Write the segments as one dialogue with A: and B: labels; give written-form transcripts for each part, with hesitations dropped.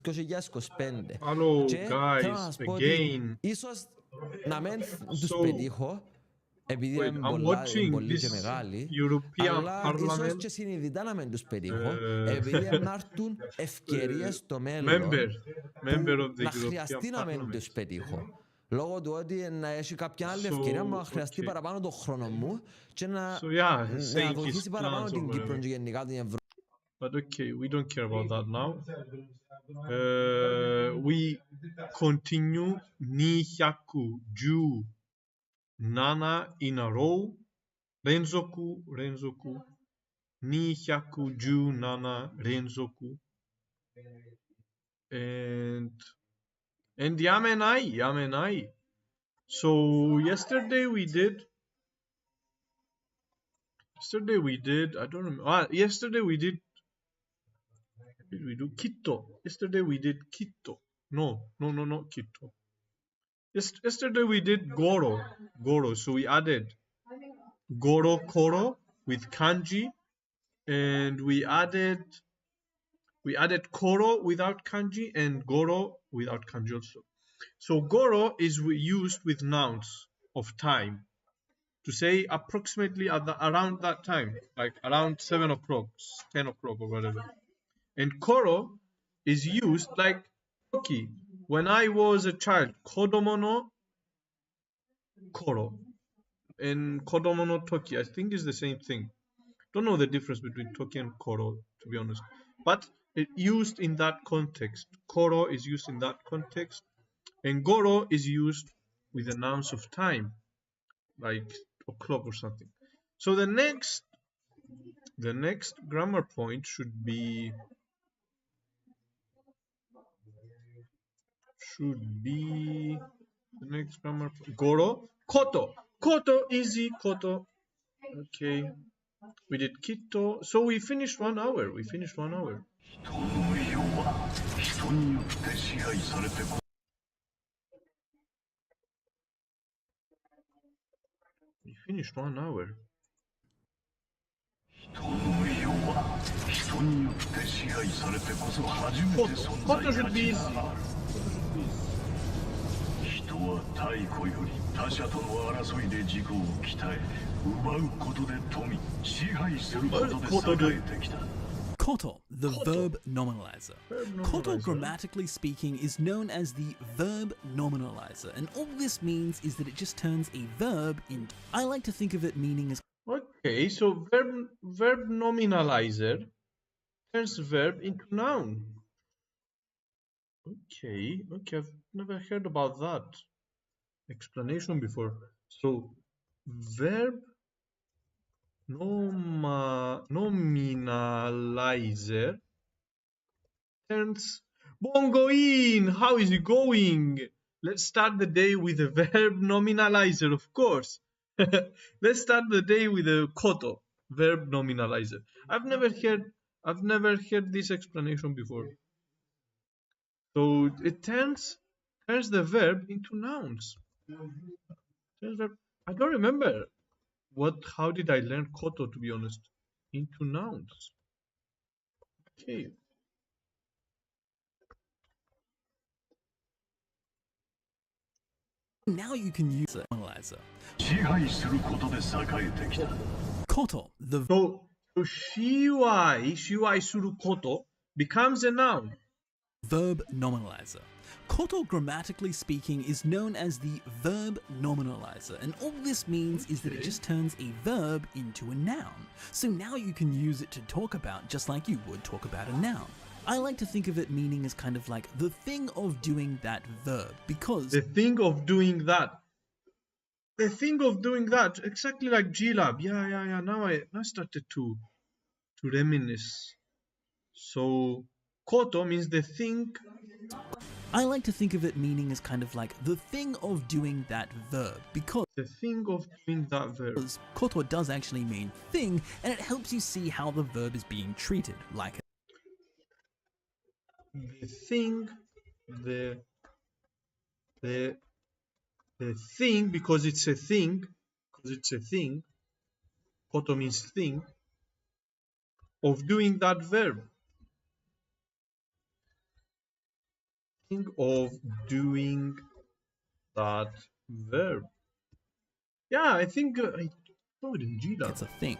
A: 2025.
B: Hello
A: Και θέλω να
B: guys,
A: σας πω ότι
B: again.
A: ίσως να μην τους
B: So,
A: πετύχω, επειδή
B: wait,
A: είναι
B: I'm
A: πολλοί
B: watching
A: και
B: this
A: μεγάλοι,
B: European
A: αλλά ίσως
B: Parliament
A: και συνειδητά να μην τους πετύχω, επειδή να έρθουν ευκαιρίες στο μέλλον
B: member
A: που
B: of the
A: να
B: European
A: χρειαστεί να μην
B: Parliament.
A: τους πετύχω. Λόγω του ότι να έχει κάποια άλλη
B: So,
A: ευκαιρία που να χρειαστεί
B: okay.
A: παραπάνω τον χρόνο μου και να
B: So yeah, saying his
A: βοηθήσει παραπάνω
B: plans or
A: την Κύπρο
B: whatever.
A: και γενικά την Ευρώπη.
B: But okay, we don't care about that now. We continue Nihaku Ju Nana in a row. Renzoku Nihaku Ju Nana Renzoku. And Yamenai. So yesterday we did, I don't remember. Yesterday we did, what did we do? Kitto. Yesterday we did Kitto. No, Kitto. Yesterday we did Goro. So we added Goro Koro with kanji, and we added Koro without kanji and Goro without kanji also. So Goro is used with nouns of time to say approximately around that time, like around 7 o'clock, 10 o'clock or whatever. And Koro is used like Toki. When I was a child, Kodomo no Koro and Kodomo no Toki, I think is the same thing. Don't know the difference between Toki and Koro, to be honest. But it used in that context. Koro is used in that context. And Goro is used with the nouns of time, like o'clock or something. So the next grammar point should be the next grammar point. Goro, Koto, easy, Koto. Okay, we did Kitto. So we finished 1 hour. We finished 1 hour. Koto should be easy.
C: 人は太古より他者との争いで自己を鍛え、奪うことで富、支配することで栄えてきた。
D: Koto, the verb nominalizer. Koto, grammatically speaking, is known as the verb nominalizer, and all this means is that it just turns a verb into... I like to think of it meaning as...
B: Okay, so verb nominalizer turns verb into noun. Okay, I've never heard about that explanation before. So, verb nominalizer turns... Bongoin! How is it going? Let's start the day with a verb nominalizer, of course. Let's start the day with a koto, verb nominalizer. I've never heard this explanation before. So it turns the verb into nouns. I don't remember how did I learn koto, to be honest, into nouns. Okay.
D: Now you can use a nominalizer.
C: 支配することで栄えてきた。
D: Koto, the
B: So shiwai suru koto becomes a noun.
D: verb nominalizer. Koto, grammatically speaking, is known as the verb nominalizer, and all this means is that it just turns a verb into a noun. So now you can use it to talk about just like you would talk about a noun. I like to think of it meaning as kind of like the thing of doing that verb, because...
B: The thing of doing that. The thing of doing that, exactly like G-Lab. Yeah. Now I started to reminisce. So koto means the thing.
D: I like to think of it meaning as kind of like the thing of doing that verb, because
B: The thing of doing that verb.
D: koto does actually mean thing, and it helps you see how the verb is being treated, like
B: The thing, the thing, because it's a thing, koto means thing, of doing that verb. thing of doing that verb. Yeah, I think I told him Gita.
D: It's a thing.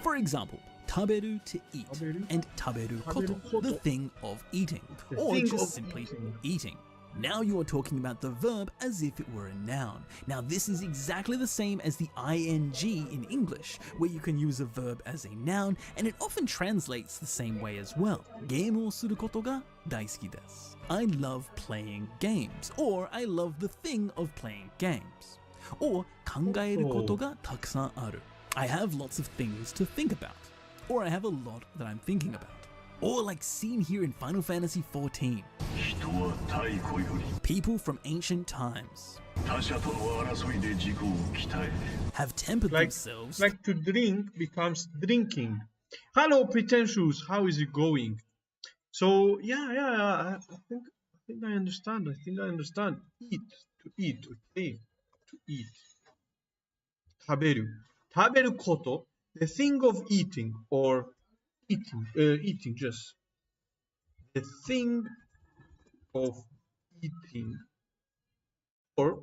D: For example, taberu to eat
B: Taberu.
D: and taberu koto,
B: Taberu koto.
D: the thing of eating,
B: The
D: or
B: thing
D: just
B: of
D: simply
B: eating.
D: eating. Now you are talking about the verb as if it were a noun. Now this is exactly the same as the ing in English, where you can use a verb as a noun and it often translates the same way as well. ゲームをすることが大好きです. I love playing games, or I love the thing of playing games. Or 考えることがたくさんある. I have lots of things to think about. Or I have a lot that I'm thinking about. Or like seen here in Final Fantasy XIV.
C: 人は太古より
D: People from ancient times
C: 他者との争いで自己を鍛え
D: have tempered
B: Like,
D: themselves
B: like to drink becomes drinking. Hello, pretentious. How is it going? So yeah. I think I understand. I think I understand. Eat, to eat. Okay, to eat. 食べる。食べること。The thing of eating or eating just. The thing of eating or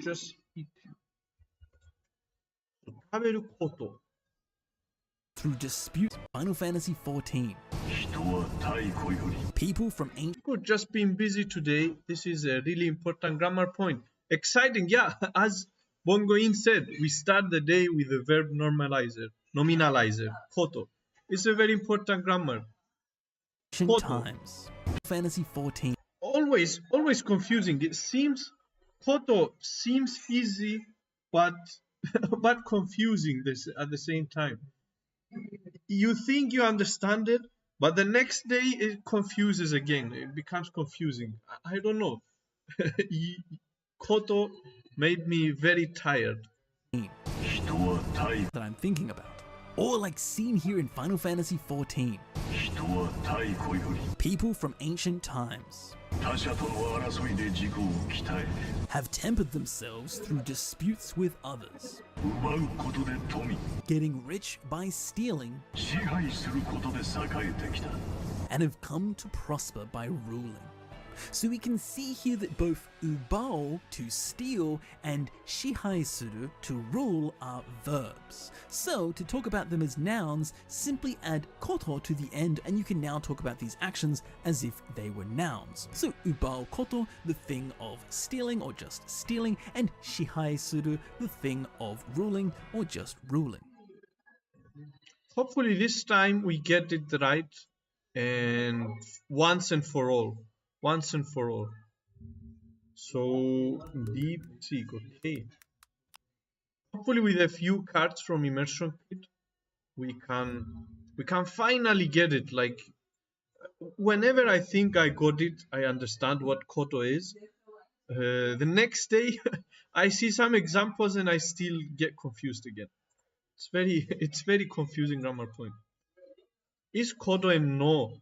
B: just eating. 食べること。
D: through dispute. Final Fantasy XIV.
C: 人は太古より
D: People from ancient
B: Good, just being busy today. This is a really important grammar point. Exciting, yeah. As Bongoin said, we start the day with the verb nominalizer, koto. It's a very important grammar. Koto.
D: times. Final Fantasy XIV.
B: Always confusing. It seems koto seems easy, but but confusing this at the same time. You think you understand it, but the next day it confuses again. It becomes confusing. I don't know. Koto made me very tired.
C: 人は太
D: that I'm thinking about. Or like seen here in Final Fantasy XIV.
C: 人は太古より
D: People from ancient times
C: 他者との争いで自己を鍛え
D: have tempered themselves through disputes with others,
C: 奪うことで富
D: getting rich by stealing,
C: 支配することで栄えてきた
D: and have come to prosper by ruling. So we can see here that both ubao, to steal, and shihai suru, to rule, are verbs. So to talk about them as nouns, simply add koto to the end and you can now talk about these actions as if they were nouns. So ubao koto, the thing of stealing or just stealing, and shihai suru, the thing of ruling or just ruling.
B: Hopefully this time we get it right and once and for all. Once and for all. So deep seek, okay. Hopefully with a few cards from Immersion Kit, we can finally get it. Like whenever I think I got it, I understand what koto is. The next day I see some examples and I still get confused again. It's very confusing grammar point. Is koto and no?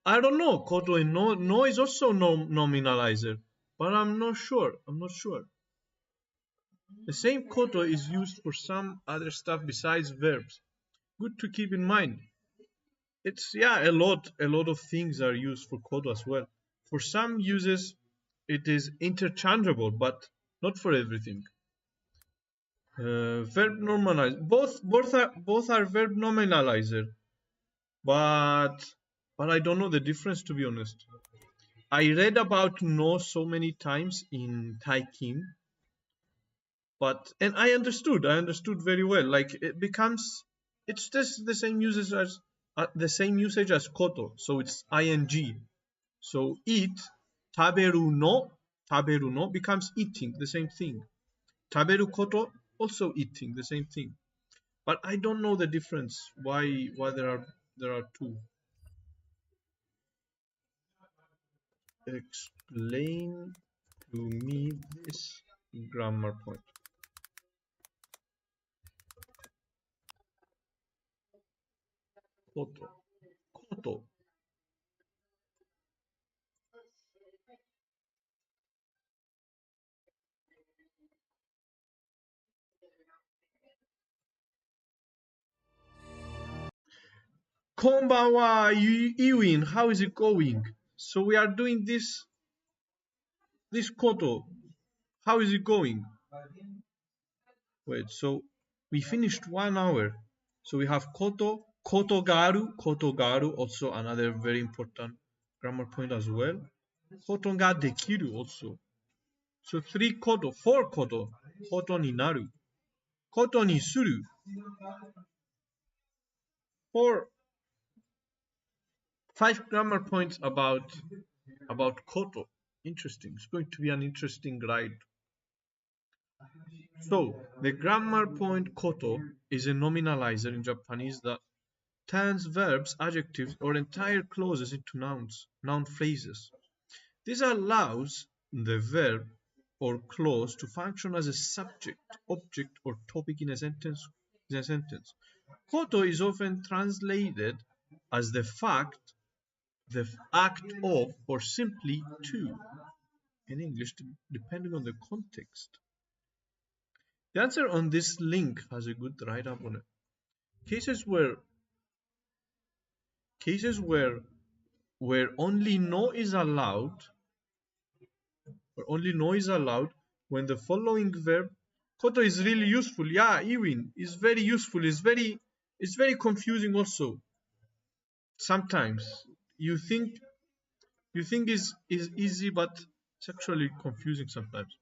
B: I don't know. Koto and no. No is also nominalizer, but I'm not sure. The same koto is used for some other stuff besides verbs. Good to keep in mind. It's a lot of things are used for koto as well. For some uses, it is interchangeable, but not for everything. Verb normalizer. Both are verb nominalizer, but I don't know the difference, to be honest. I read about no so many times in Thai Kim, and I understood very well. Like it's just the same usage as koto, so it's ing. So eat, taberu no becomes eating, the same thing. Taberu koto also eating, the same thing. But I don't know the difference. Why there are two. Explain to me this grammar point. Koto. Konbanwa, Ewin, how is it going? So we are doing this koto. How is it going? Wait, so we finished 1 hour. So we have koto, koto garu, also another very important grammar point as well. Koto ga dekiru also. So 3 koto, 4 koto, koto ni naru, koto ni suru. 5 grammar points about koto. Interesting. It's going to be an interesting ride. So the grammar point koto is a nominalizer in Japanese that turns verbs, adjectives, or entire clauses into noun phrases. This allows the verb or clause to function as a subject, object, or topic in a sentence. Koto is often translated as the act of, or simply to, in English, depending on the context. The answer on this link has a good write-up on it. Cases where only no is allowed, when the following verb, koto is really useful. Yeah, Ewin is very useful. It's very confusing also. Sometimes you think is easy, but it's actually confusing sometimes.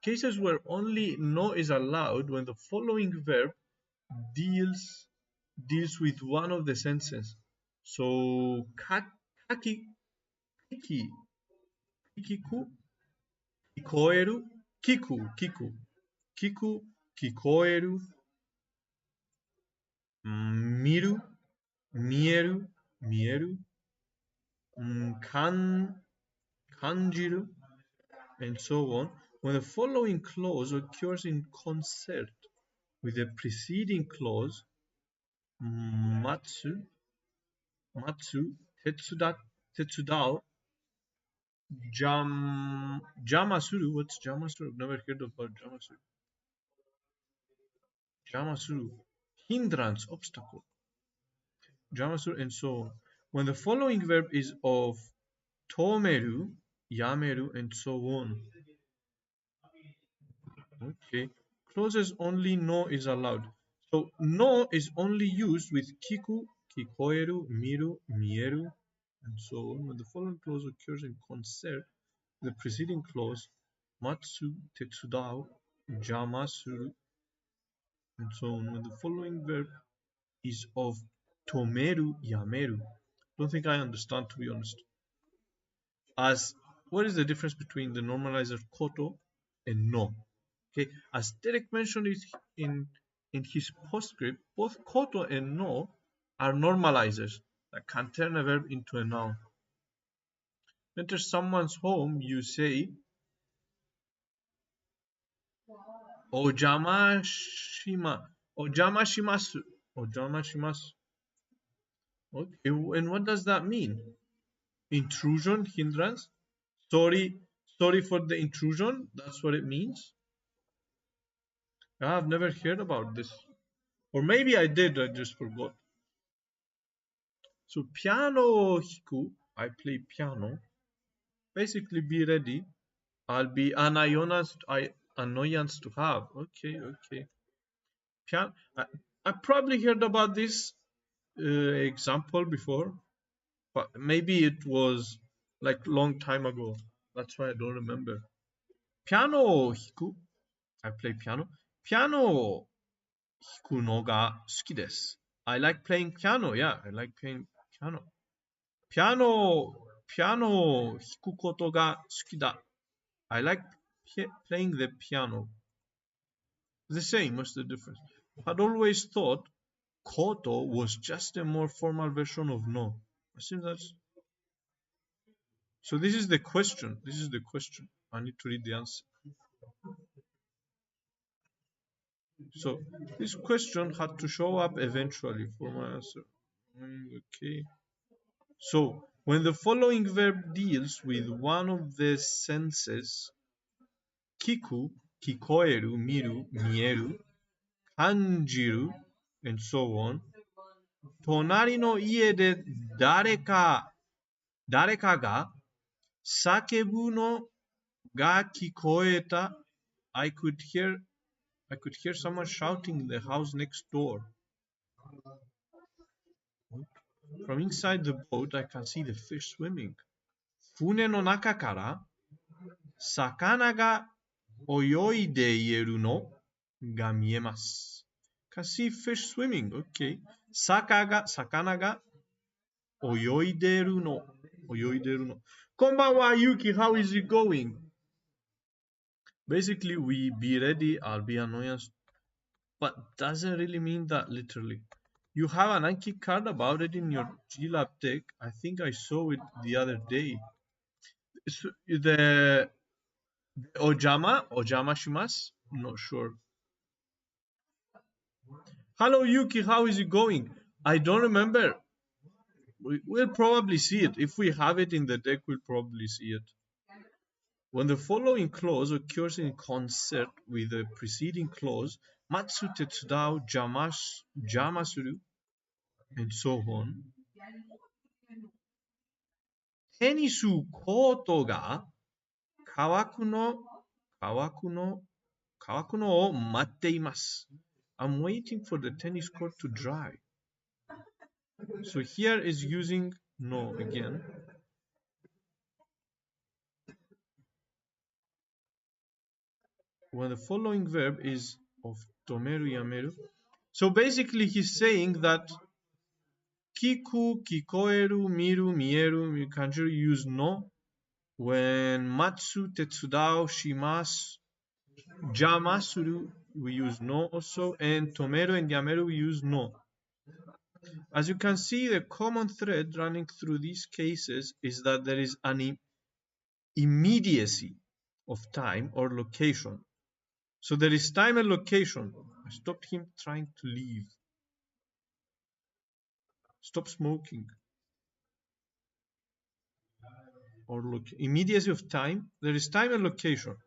B: Cases where only no is allowed when the following verb deals with one of the senses. So kaki, kiki, kiku, kikoeru, kiku, kikoeru, miru, mieru, kanjiru, and so on, when the following clause occurs in concert with the preceding clause, matsu, tetsudao, jamasuru. What's jamasuru? I've never heard about jamasuru. Jamasuru, hindrance, obstacle. Jamasuru, and so on. When the following verb is of tomeru, yameru, and so on. Okay. Clauses only no is allowed. So no is only used with kiku, kikoeru, miru, mieru, and so on. When the following clause occurs in concert, the preceding clause, matsu, tetsudao, jamasuru, and so on. When the following verb is of tomeru, yameru. Don't think I understand, to be honest. What is the difference between the normalizer koto and no? Okay, as Derek mentioned in his postscript, both koto and no are normalizers that can turn a verb into a noun. Enter someone's home, you say, ojamashimasu. Okay, and what does that mean? Intrusion, hindrance? Sorry for the intrusion, that's what it means? I've never heard about this. Or maybe I did, I just forgot. So piano hiku, I play piano. Basically, be ready. I'll be annoyance to have. Okay. Piano. I probably heard about this example before, but maybe it was like long time ago. That's why I don't remember. Piano hiku, I play piano. Piano hiku no ga suki desu. I like playing piano. Yeah, I like playing piano. Piano hiku koto ga suki da. I like playing the piano. The same, what's the difference? I'd always thought koto was just a more formal version of no. I think that's... So this is the question. I need to read the answer. So this question had to show up eventually for my answer. Okay. So when the following verb deals with one of the senses, kiku, kikoeru, miru, mieru, kanjiru, and so on, tonari no ie de dareka 誰かが叫ぶのが聞こえた。I could hear someone shouting in the house next door. From inside the boat, I can see the fish swimming. 船の中から魚が泳いでいるのが見えます。Can see fish swimming. Okay. 魚が泳いでいるの。こんばんは、Yuki. How is it going? Basically, we be ready, I'll be annoyance. But doesn't really mean that literally. You have an Anki card about it in your GLab deck. I think I saw it the other day. The Ojama shimasu? Not sure. Hello Yuki, how is it going? I don't remember. We'll probably see it. If we have it in the deck, we'll probably see it. When the following clause occurs in concert with the preceding clause, matsu tetsudau, jamasuru, and so on. 手にすることが乾くのを待っています。I'm waiting for the tennis court to dry. So here is using no again. When the following verb is of tomeru yameru. So basically he's saying that kiku, kikoeru, miru, mieru, you can use no. When matsu, tetsudau, shimasu, jamasuru, we use no also, and tomeru and yameru we use no. As you can see, the common thread running through these cases is that there is an immediacy of time or location. So there is time and location. I stopped him trying to leave. Stop smoking. Or look, immediacy of time. There is time and location.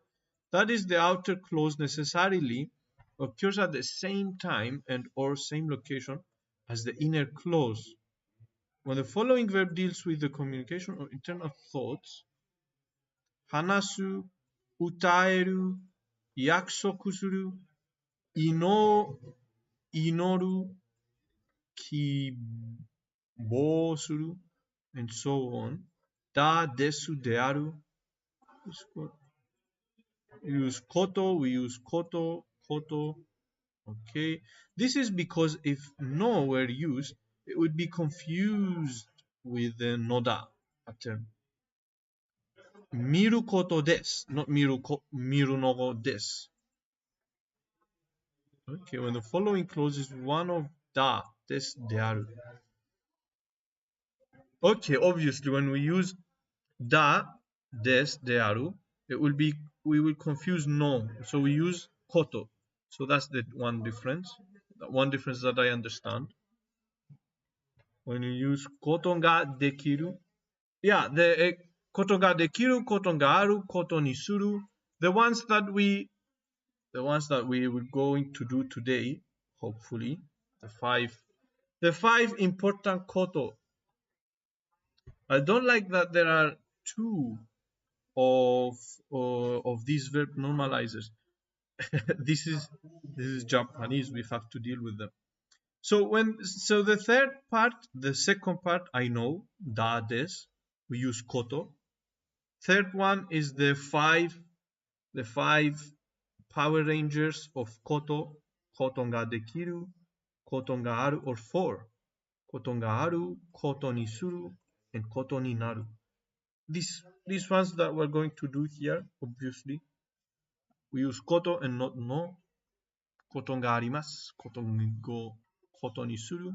B: That is, the outer clause necessarily occurs at the same time and or same location as the inner clause. When the following verb deals with the communication of internal thoughts, hanasu, utaeru, yakusoku suru, inoru, kibou suru, and so on. Da, desu, dearu. We use koto, koto. Okay. This is because if no were used, it would be confused with the noda pattern. Miru koto desu, not miru no go desu. Okay, when the following clause is one of da, desu, dearu. Okay, obviously when we use da, desu, dearu, we will confuse no. So we use koto. So that's the one difference. One difference that I understand. When you use koto ga dekiru, the koto ga dekiru, koto ga aru, koto ni suru, the ones that we were going to do today, hopefully, the five important koto. I don't like that there are two of these verb normalizers. This is Japanese. We have to deal with them. So the third part, the second part, I know da des. We use koto. Third one is the five Power Rangers of koto. Koto ga dekiru, koto ga aru, or four. Koto ga aru, koto ni suru, and koto ni naru. These ones that we're going to do here, obviously, we use koto and not no. Koto ga arimasu, koto ni suru.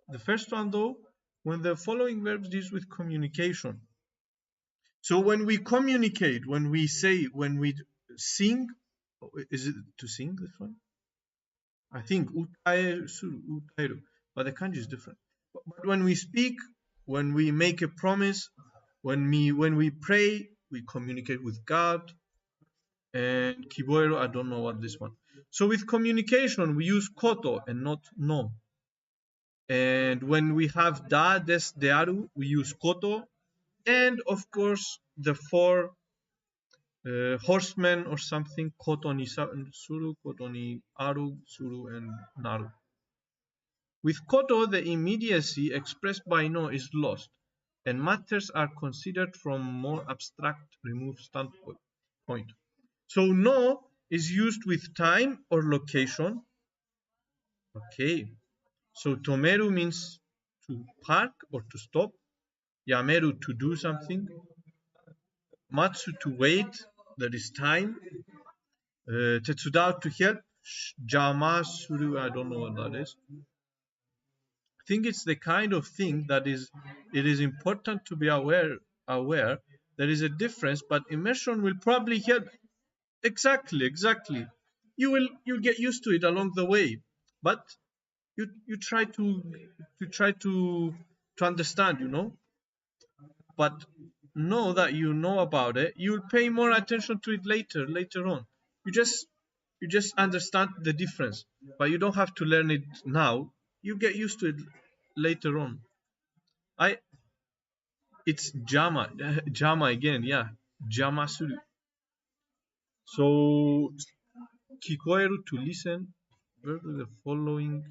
B: The first one, though, when the following verbs deals with communication. So when we communicate, when we sing, is it to sing, this one? I think utaeru, but the kanji is different. But when we speak, when we make a promise, when we pray, we communicate with God. And kiboero, I don't know what this one. So with communication, we use koto and not no. And when we have da, des, dearu, we use koto. And of course, the four horsemen or something, koto ni suru, koto ni aru, suru, and naru. With koto, the immediacy expressed by no is lost, and matters are considered from more abstract, removed standpoint. So no is used with time or location. Okay. So tomeru means to park or to stop. Yameru to do something. Matsu to wait. There is time. Tetsudau to help. Jama suru, I don't know what that is. I think it's the kind of thing that it is important to be aware there is a difference, but immersion will probably help. Exactly. You'll get used to it along the way, but you try to understand, but know that you know about it. You'll pay more attention to it later on. You just understand the difference, but you don't have to learn it now. You get used to it later on. It's jama again, yeah, jama suru. So kikoeru to listen. Verb with the following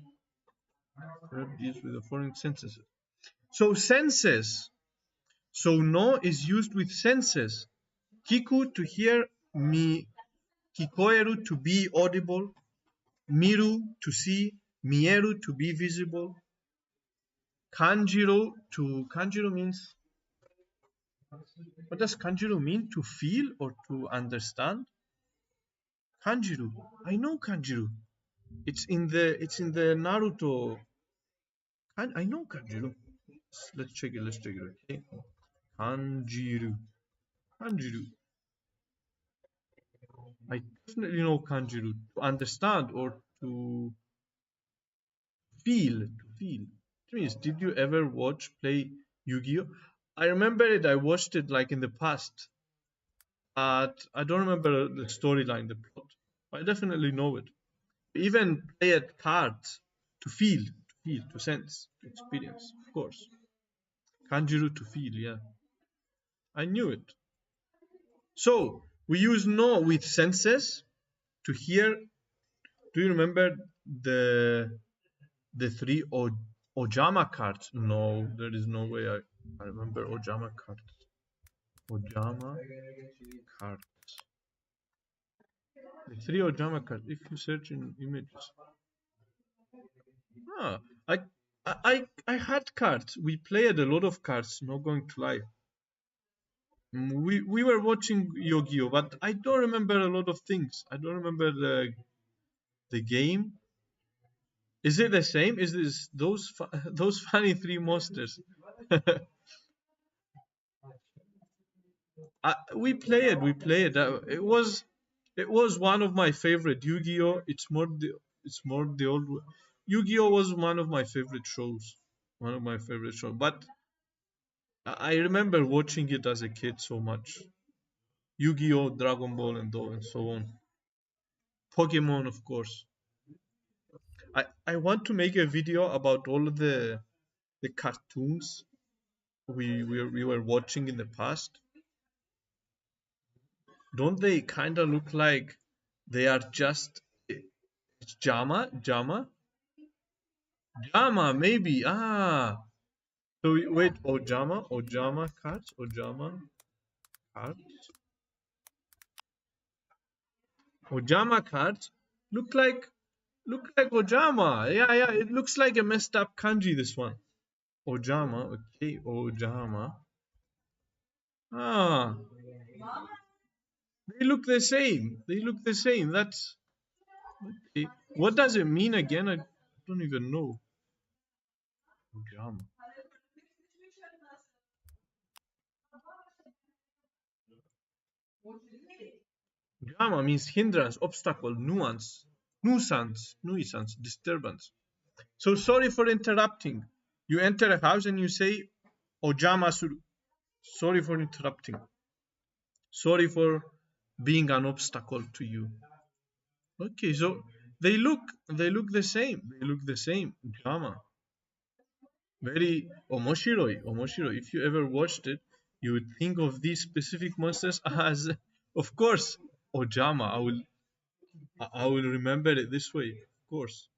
B: sentences. So senses. So no is used with senses. Kiku to hear, mi kikoeru to be audible, miru to see, mieru to be visible. Kanjiro means, what does kanjiro mean? To feel or to understand? Kanjiro. I know kanjiro. It's in the Naruto. I know kanjiro. Let's check it. Okay. Kanjiru. I definitely know kanjiru. To understand or to feel. It means, did you ever play Yu-Gi-Oh? I remember it. I watched it like in the past. I don't remember the storyline, the plot. But I definitely know it. Even play at cards to feel, to sense, to experience, of course. Kanjiru to feel, yeah. I knew it. So we use no with senses to hear. Do you remember the three Ojama cards? No, there is no way I remember Ojama cards. Ojama cards. The three Ojama cards. If you search in images. I had cards. We played a lot of cards. Not going to lie. We were watching Yu-Gi-Oh, but I don't remember a lot of things. I don't remember the game. Is it the same? Is this those funny three monsters? We played. It was one of my favorite Yu-Gi-Oh. It's more the old. Yu-Gi-Oh was one of my favorite shows. But I remember watching it as a kid so much. Yu-Gi-Oh, Dragon Ball, and so on. Pokemon, of course. I want to make a video about all of the cartoons we were watching in the past. Don't they kind of look like they are just Jama, maybe. So wait, Ojama cards. Ojama cards look like Ojama. Yeah, it looks like a messed up kanji, this one. Ojama, okay, Ojama. They look the same. That's okay. What does it mean again? I don't even know. Ojama. Drama means hindrance, obstacle, nuisance, disturbance. So sorry for interrupting. You enter a house and you say, Ojama suru. Sorry for interrupting. Sorry for being an obstacle to you. Okay, so they look the same. Drama. very omoshiroi. If you ever watched it, you would think of these specific monsters as, of course, Ojama. I will remember it this way, of course.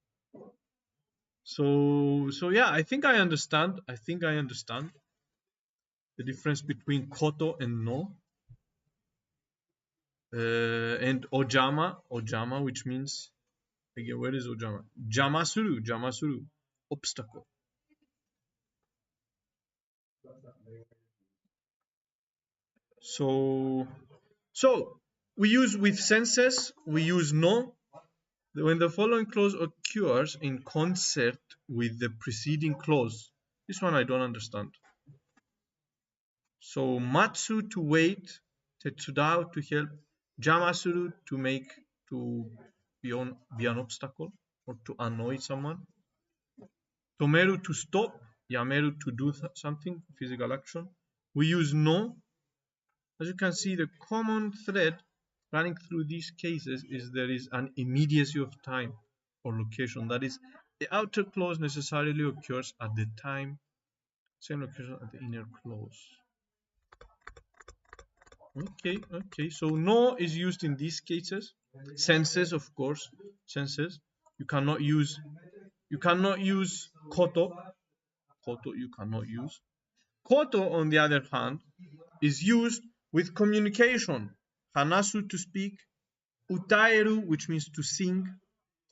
B: So yeah, I think I understand the difference between koto and no. And ojama, which means, again, where is ojama? Jamasuru, obstacle. So we use with senses, we use no when the following clause occurs in concert with the preceding clause. This one I don't understand. So matsu, to wait, tetsudau, to help, jamasuru, to be an obstacle or to annoy someone, tomeru, to stop, yameru, to do something, physical action. We use no. As you can see, the common thread running through these cases is there is an immediacy of time or location. That is, the outer clause necessarily occurs at the time, same location at the inner clause. Okay, so no is used in these cases. Senses, of course, senses. You cannot use koto. You cannot use. Koto, on the other hand, is used with communication. Hanasu, to speak. Utaeru, which means to sing.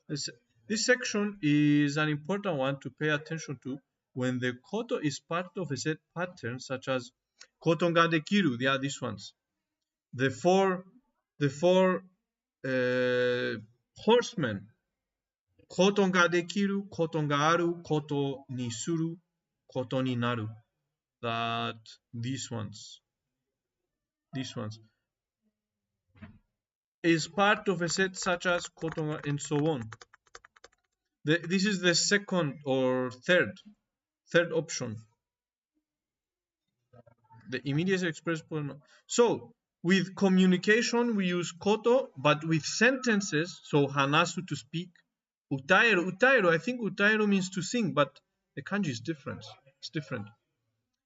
B: This section is an important one to pay attention to when the koto is part of a set pattern, such as koto ga dekiru. They are these ones. The four horsemen. Koto ga dekiru, koto ga aru, koto ni suru, koto ni naru. That these ones is part of a set such as koto and so on. This is the second or third option. The immediate express point. So with communication we use koto, but with sentences, so hanasu, to speak, utaeru, I think utaeru means to sing, but the kanji is different. It's different.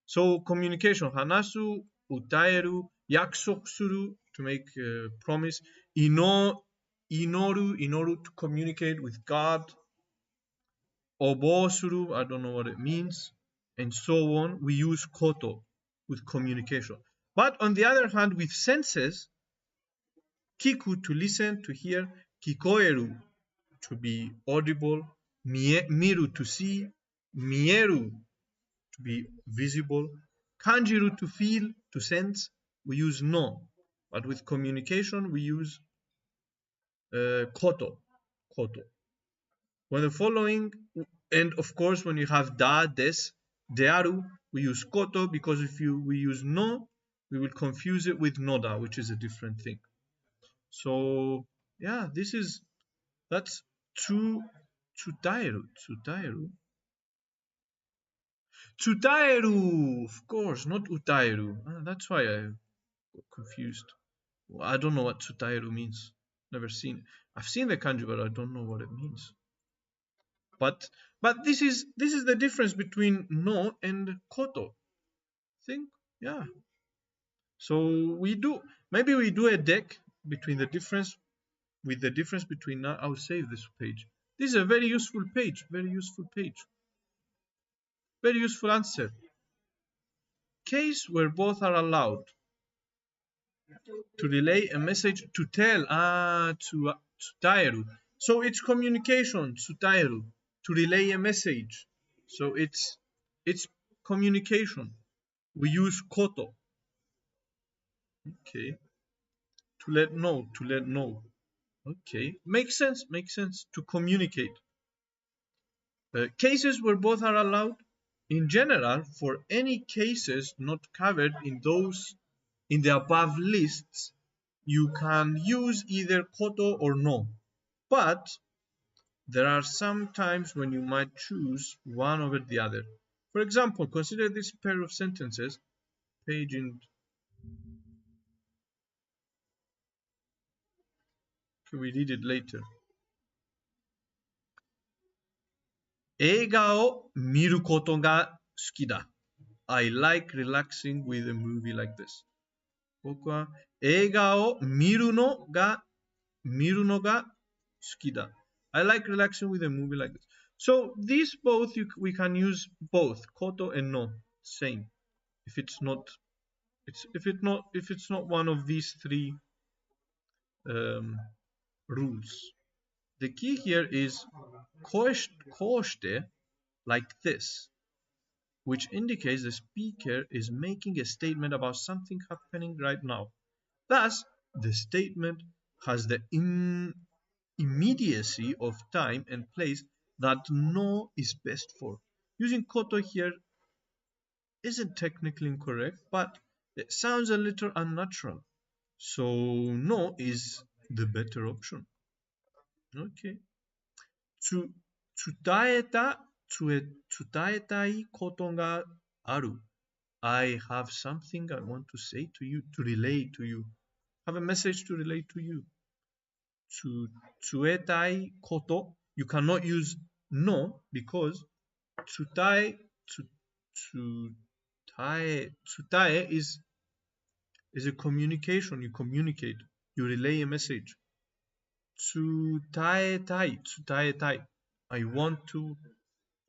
B: So communication, hanasu, utaeru, yakusoku suru, to make a promise, inoru, to communicate with God, obo suru, I don't know what it means, and so on. We use koto with communication. But on the other hand, with senses, kiku, to listen, to hear, kikoeru, to be audible, miru, to see, mieru, to be visible, kanjiru, to feel, to sense. We use no. But with communication, we use koto. When the following, and of course, when you have da, des, dearu, we use koto, because if we use no, we will confuse it with noda, which is a different thing. So yeah, that's tsutaeru. Tsutaeru, of course, not utaeru. That's why I got confused. Well, I don't know what tsutaeru means. Never seen it. I've seen the kanji, but I don't know what it means. But this is the difference between no and koto. Think, yeah. So maybe we do a deck between the difference between. I'll save this page. This is a very useful page. Very useful answer. Case where both are allowed. To relay a message, to tell, tsutaeru. So it's communication, tsutaeru, to relay a message. So it's communication. We use koto. Okay. To let know. Okay. Makes sense. To communicate. Cases where both are allowed. In general, for any cases not covered in the above lists, you can use either koto or no. But there are some times when you might choose one over the other. For example, consider this pair of sentences, page in. Okay, we read it later. 映画を見ることが好きだ。I like relaxing with a movie like this. 僕は映画を見るのが好きだ。I like relaxing with a movie like this. So these both we can use both koto and no same. If it's not one of these three rules. The key here is こうして like this, which indicates the speaker is making a statement about something happening right now. Thus, the statement has the immediacy of time and place that no is best for. Using koto here isn't technically incorrect, but it sounds a little unnatural. So no is the better option. Okay. 伝えたいことがある。I have something I want to say to you, to relay to you. Have a message to relay to you. 伝えたいこと。You cannot use no because 伝え is a communication. You communicate. You relay a message. 伝えたい。I want to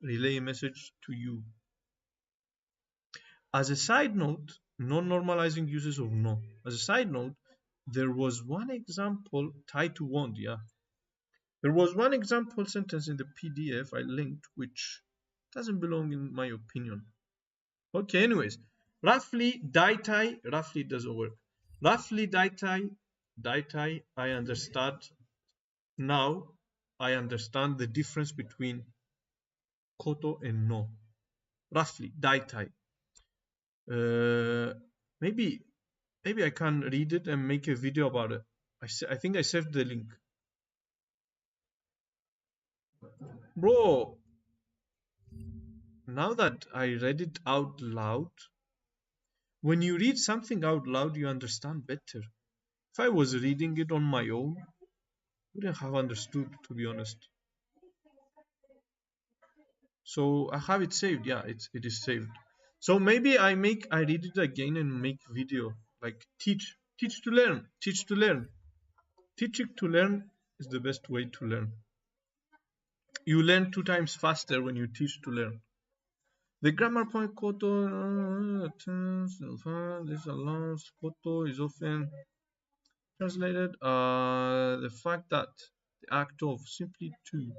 B: relay a message to you. As a side note, non-normalizing uses of no. As a side note, there was one example tied to want, yeah. There was one example sentence in the PDF I linked which doesn't belong in my opinion. Okay, anyways. Roughly, daitai, roughly doesn't work. Roughly, daitai, I understand. Now, I understand the difference between koto and no. Roughly, daitai. Maybe I can read it and make a video about it. I think I saved the link. Bro, now that I read it out loud, when you read something out loud, you understand better. If I was reading it on my own, I wouldn't have understood, to be honest. So I have it saved. Yeah, it is saved. So maybe I read it again and make video like teach to learn. Teaching to learn is the best way to learn. You learn 2 times faster when you teach to learn. The grammar point koto this allows koto is often translated the fact that the act of simply to.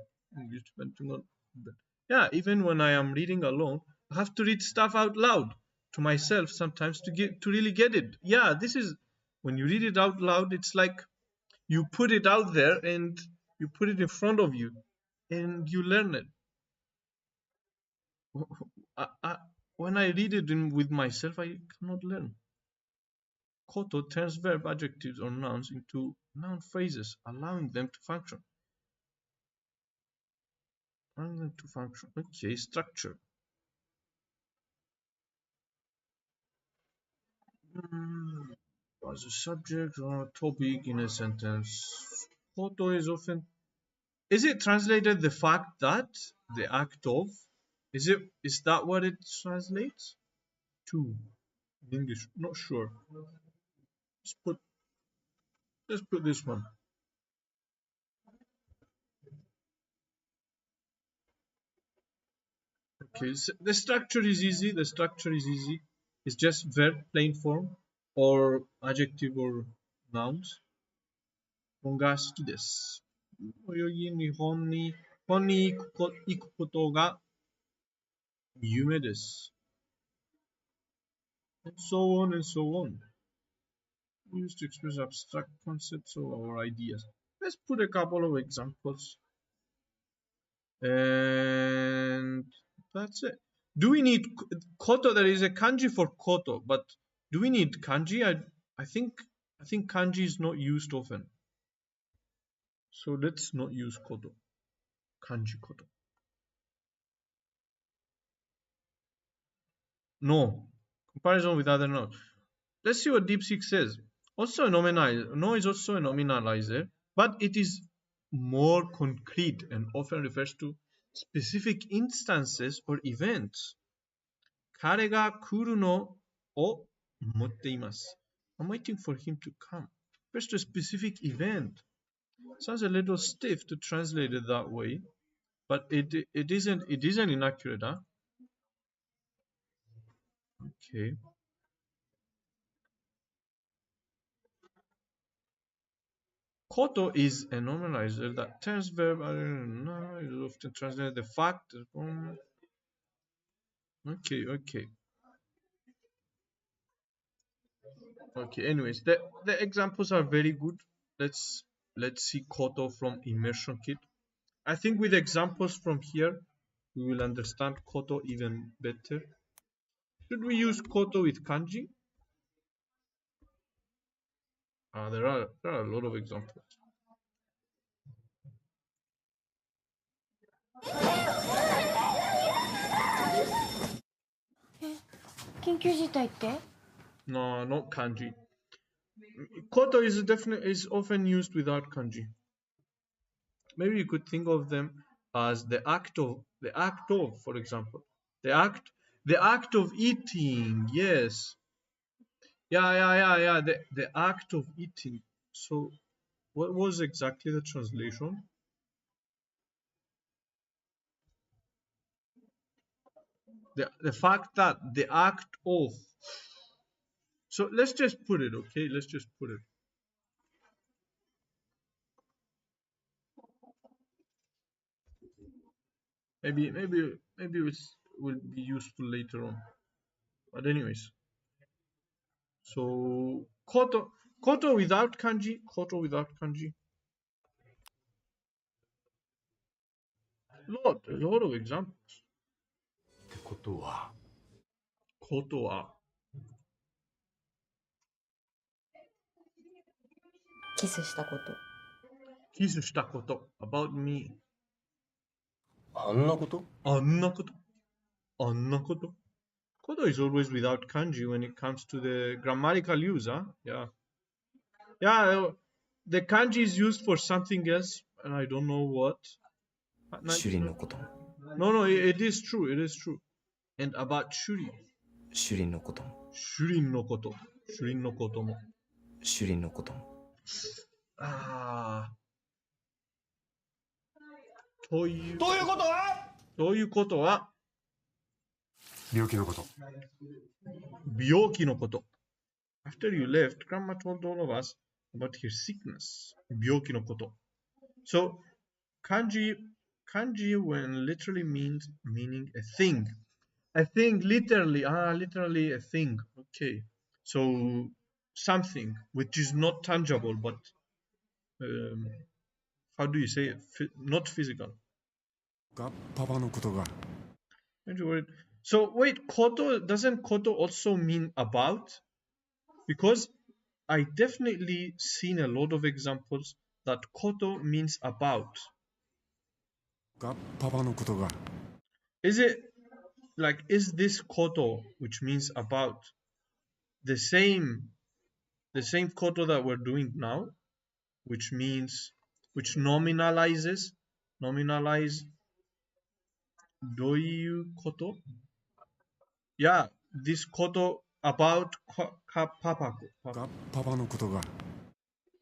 B: Yeah, even when I am reading alone, I have to read stuff out loud to myself sometimes to really get it. Yeah, this is when you read it out loud, it's like you put it out there and you put it in front of you and you learn it. When I read it with myself, I cannot learn. Koto turns verb adjectives or nouns into noun phrases, allowing them to function. Okay, structure. As a subject or topic in a sentence, koto is often. Is it translated the fact that, the act of? Is that what it translates to in English? Not sure. Let's put this one. Okay, so the structure is easy. It's just verb, plain form, or adjective or nouns. 本が好きです。泳ぎ日本に行くことが夢です。And so on and so on. Used to express abstract concepts or ideas. Let's put a couple of examples. And that's it. Do we need koto? There is a kanji for koto, but do we need kanji? I think kanji is not used often. So let's not use koto. Kanji koto. No. Comparison with other nouns. Let's see what DeepSeek says. Also a nominalizer. No is also a nominalizer, but it is more concrete and often refers to specific instances or events. 彼が来るのを待っています。I'm waiting for him to come. First, a specific event. Sounds a little stiff to translate it that way, but it isn't inaccurate, huh? Okay. Koto is a normalizer that turns verb is often translated the fact. Okay. Anyways, the examples are very good. Let's see Koto from immersion kit. I think with examples from here, we will understand Koto even better. Should we use Koto with kanji? There are a lot of examples.
E: 緊急事態って？
B: No, not kanji. Koto is often used without kanji. Maybe you could think of them as the act of, for example, the act of eating. Yes. Yeah. The act of eating. So, what was exactly the translation? The fact that the act of. So let's just put it, okay? Let's just put it. Maybe it will be useful later on. But anyways. So koto without kanji. A lot of examples.
C: ってことは、
B: koto wa
E: キスしたこと。
B: キスしたこと about me.
C: あんなこと？
B: あんなこと。Koto is always without kanji when it comes to the grammatical use, huh? Yeah, the kanji is used for something else, and I don't know what.
F: シュリンのこと。
B: No, it is true. And about shuri.
F: シュリンのことも。
B: シュリンのことも。
F: シュリンのことも。
B: ということは
C: 病気のこと。
B: 病気のこと。After you left, Grandma told all of us about her sickness. 病気のこと。So, kanji when literally meaning a thing. A thing, literally a thing. Okay. So, something which is not tangible, but how do you say it? Not physical.
C: がパパのことが。
B: So wait, doesn't koto also mean about? Because I definitely seen a lot of examples that koto means about.
C: がパパのことが。
B: Is this koto, which means about, the same koto that we're doing now, which nominalize どういうこと? Yeah, this koto about papa.
C: がパパのことが。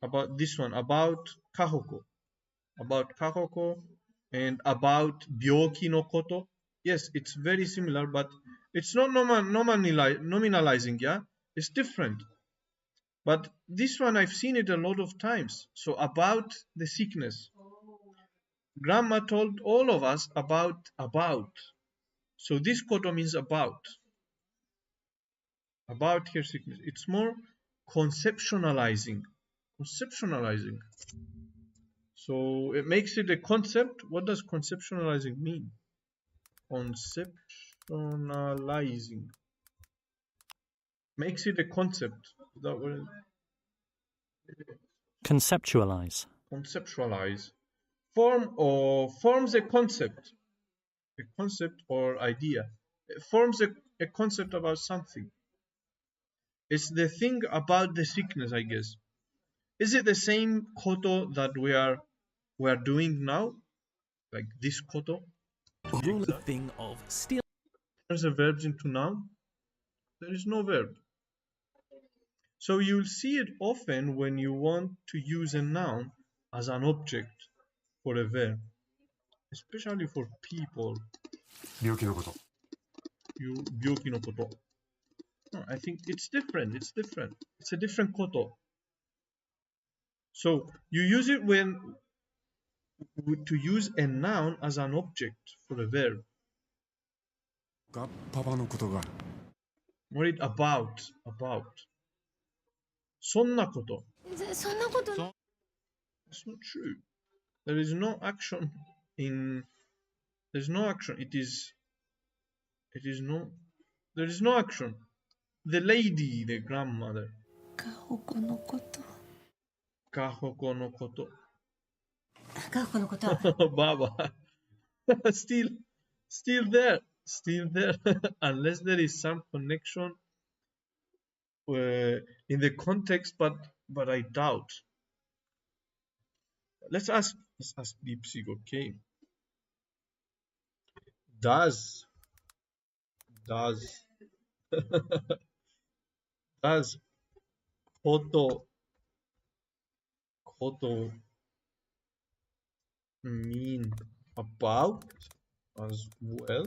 B: About this one, about kahoko. And about byoki no koto. Yes, it's very similar, but it's not nominalizing, yeah? It's different. But this one, I've seen it a lot of times. So about the sickness. Grandma told all of us about. So this koto means about. About her sickness. It's more conceptualizing. So it makes it a concept. What does conceptualizing mean? Conceptualizing. Makes it a concept. Is that what
G: Conceptualize.
B: Conceptualize. Forms a concept. A concept or idea. It forms a concept about something. It's the thing about the sickness, I guess. Is it the same koto that we are doing now? Like this koto?
D: rule a thing of steal.
B: Turns the verbs into noun. There is no verb. So you'll see it often when you want to use a noun as an object for a verb, especially for people.
G: 病気のこと。
B: 病気のこと. No, I think it's different. It's different. It's a different koto. So you use it when to use a noun as an object for a verb.
G: がパパのことが。
B: What it about? そんなこと。
E: そんなこと。
B: It's not true. There is no action in. There's no action. There is no action. The lady, the grandmother.
E: カホコのこと。
B: カホコのこと。
E: カホコのこと。
B: Baba. still there. Unless there is some connection in the context, but I doubt. Let's ask Deepsig, okay? Does koto mean about as well?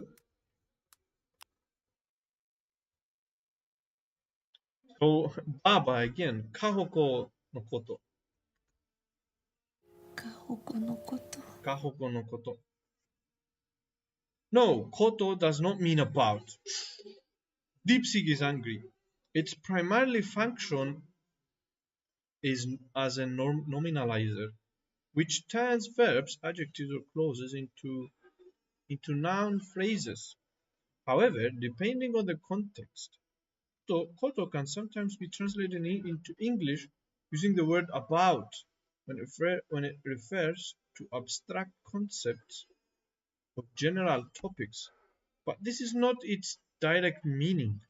B: So Baba again, kahoko no koto.
E: カホコのこと。
B: Kahoko no koto. No, koto does not mean about. Deepsig is angry. Its primarily function is as a nominalizer, which turns verbs, adjectives, or clauses into noun phrases. However, depending on the context, koto can sometimes be translated into English using the word about when it refers to abstract concepts of general topics, but this is not its direct meaning.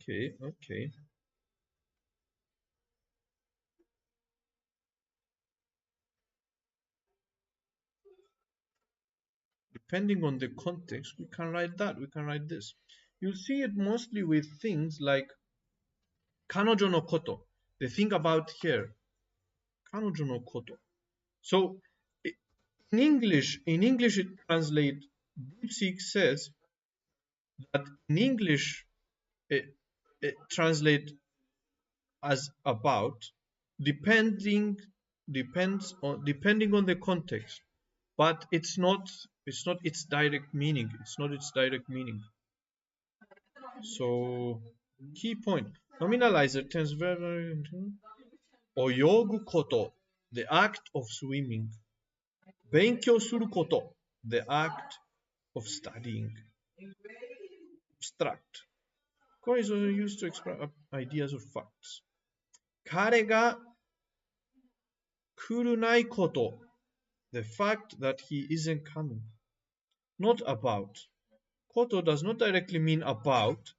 B: Okay. Depending on the context, we can write that, we can write this. You'll see it mostly with things like kanojo no koto, the thing about here. Kanojo no koto. So in English it translates, Deepsig says that in English it translates as about, depending on the context, but it's not its direct meaning. So key point, nominalizer turns verb into oyogu koto, the act of swimming. Benkyou suru koto, the act of studying. Abstract. Ko is also used to express ideas or facts. Kare ga kuru nai koto, the fact that he isn't coming. Not about. Koto does not directly mean about.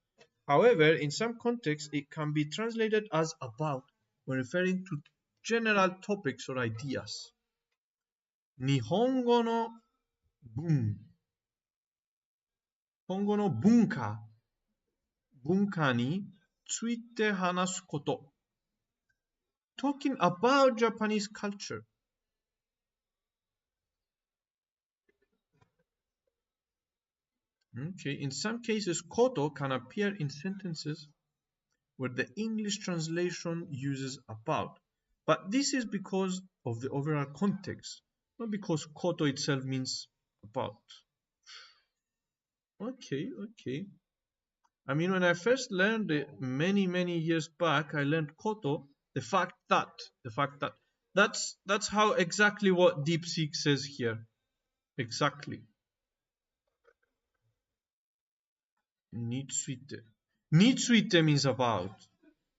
B: However, in some contexts, it can be translated as about when referring to general topics or ideas. Nihongo no bunka. Bunka ni tsuite hanasu koto. Talking about Japanese culture. Okay, in some cases, koto can appear in sentences where the English translation uses about. But this is because of the overall context, not because koto itself means about. Okay. I mean, when I first learned it many years back, I learned koto, the fact that. That's how exactly what Deepsig says here. Exactly. Nitsuite. Nitsuite means about.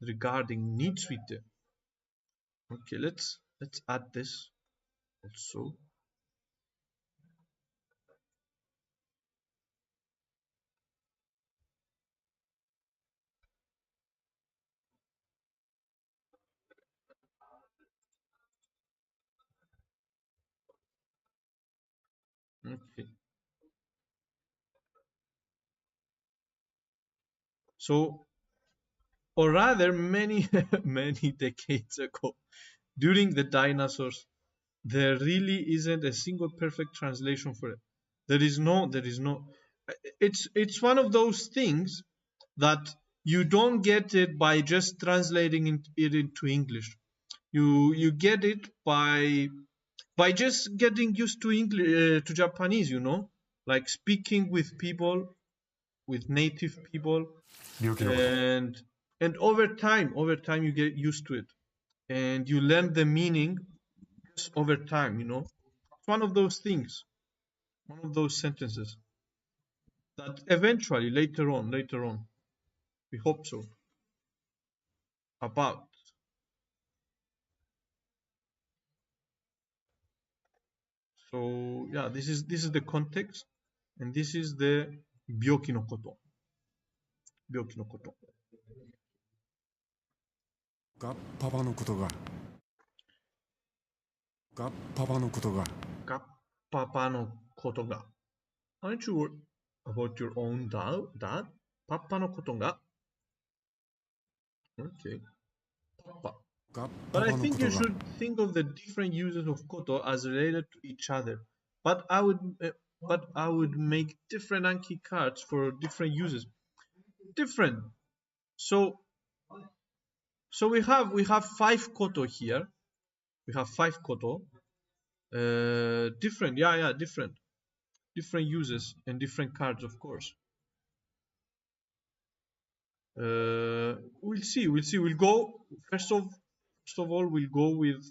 B: Regarding nitsuite. Okay, let's add this also. So, or rather, many many decades ago, during the dinosaurs, there really isn't a single perfect translation for it. There is no. It's one of those things that you don't get it by just translating it into English. You get it by just getting used to English to Japanese, like speaking with people, with native people,
G: 病気のこと
B: and over time you get used to it, and you learn the meaning just over time. It's one of those things, one of those sentences that eventually later on, we hope so. About. So yeah, this is the context, and this is the 病気のこと。病気のこと。
G: がパパのことががパパのことが
B: がパパのことが。Aren't you worried about your own dad? パパのことが。Okay. パパ。
G: が
B: But
G: パ
B: I
G: パのこ
B: think
G: と
B: you
G: が
B: should think of the different uses of koto as related to each other. But I would make different Anki cards for different uses. Different. So we have 5 koto here. We have 5 koto. Different. Yeah, different. Different uses and different cards, of course. We'll see. We'll go first of all. We'll go with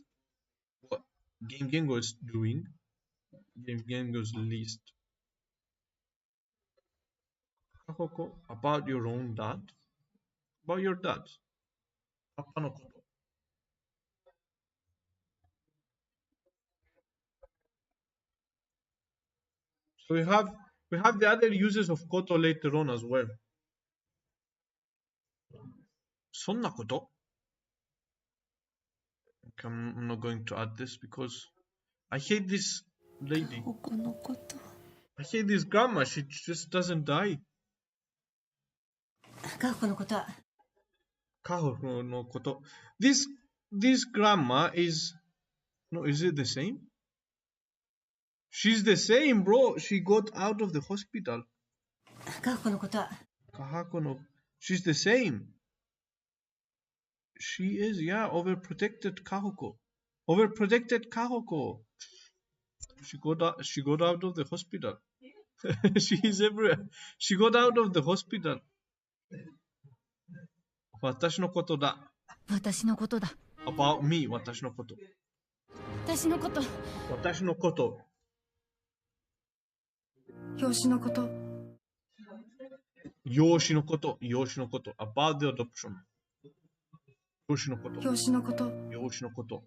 B: what Game Gengo is doing. Game Gengo's list. Kahoko, about your own dad. About your dad. Papa no koto. So we have the other uses of koto later on as well. そんなこと? I'm not going to add this because I hate this lady.
E: ここのこと
B: I hate this grandma. She just doesn't die.
E: カホコのことは
B: Kahoko no koto. This grandma is it the same? She's the same, bro. She got out of the hospital.
E: カホコのことは
B: Kahako no. She's the same. She is, yeah, overprotected Kahoko. Overprotected Kahoko. She got out of the hospital. She is everywhere. She got out of the hospital. 私のことだ。
H: 私のことだ。
B: About me. 私のこと。
H: 私のこと。
B: 私のこと。
H: 表紙のこと。
B: 養子のこと。養子のこと。About the adoption. 養子のこと。
H: 表紙のこと。
B: 養子のこと。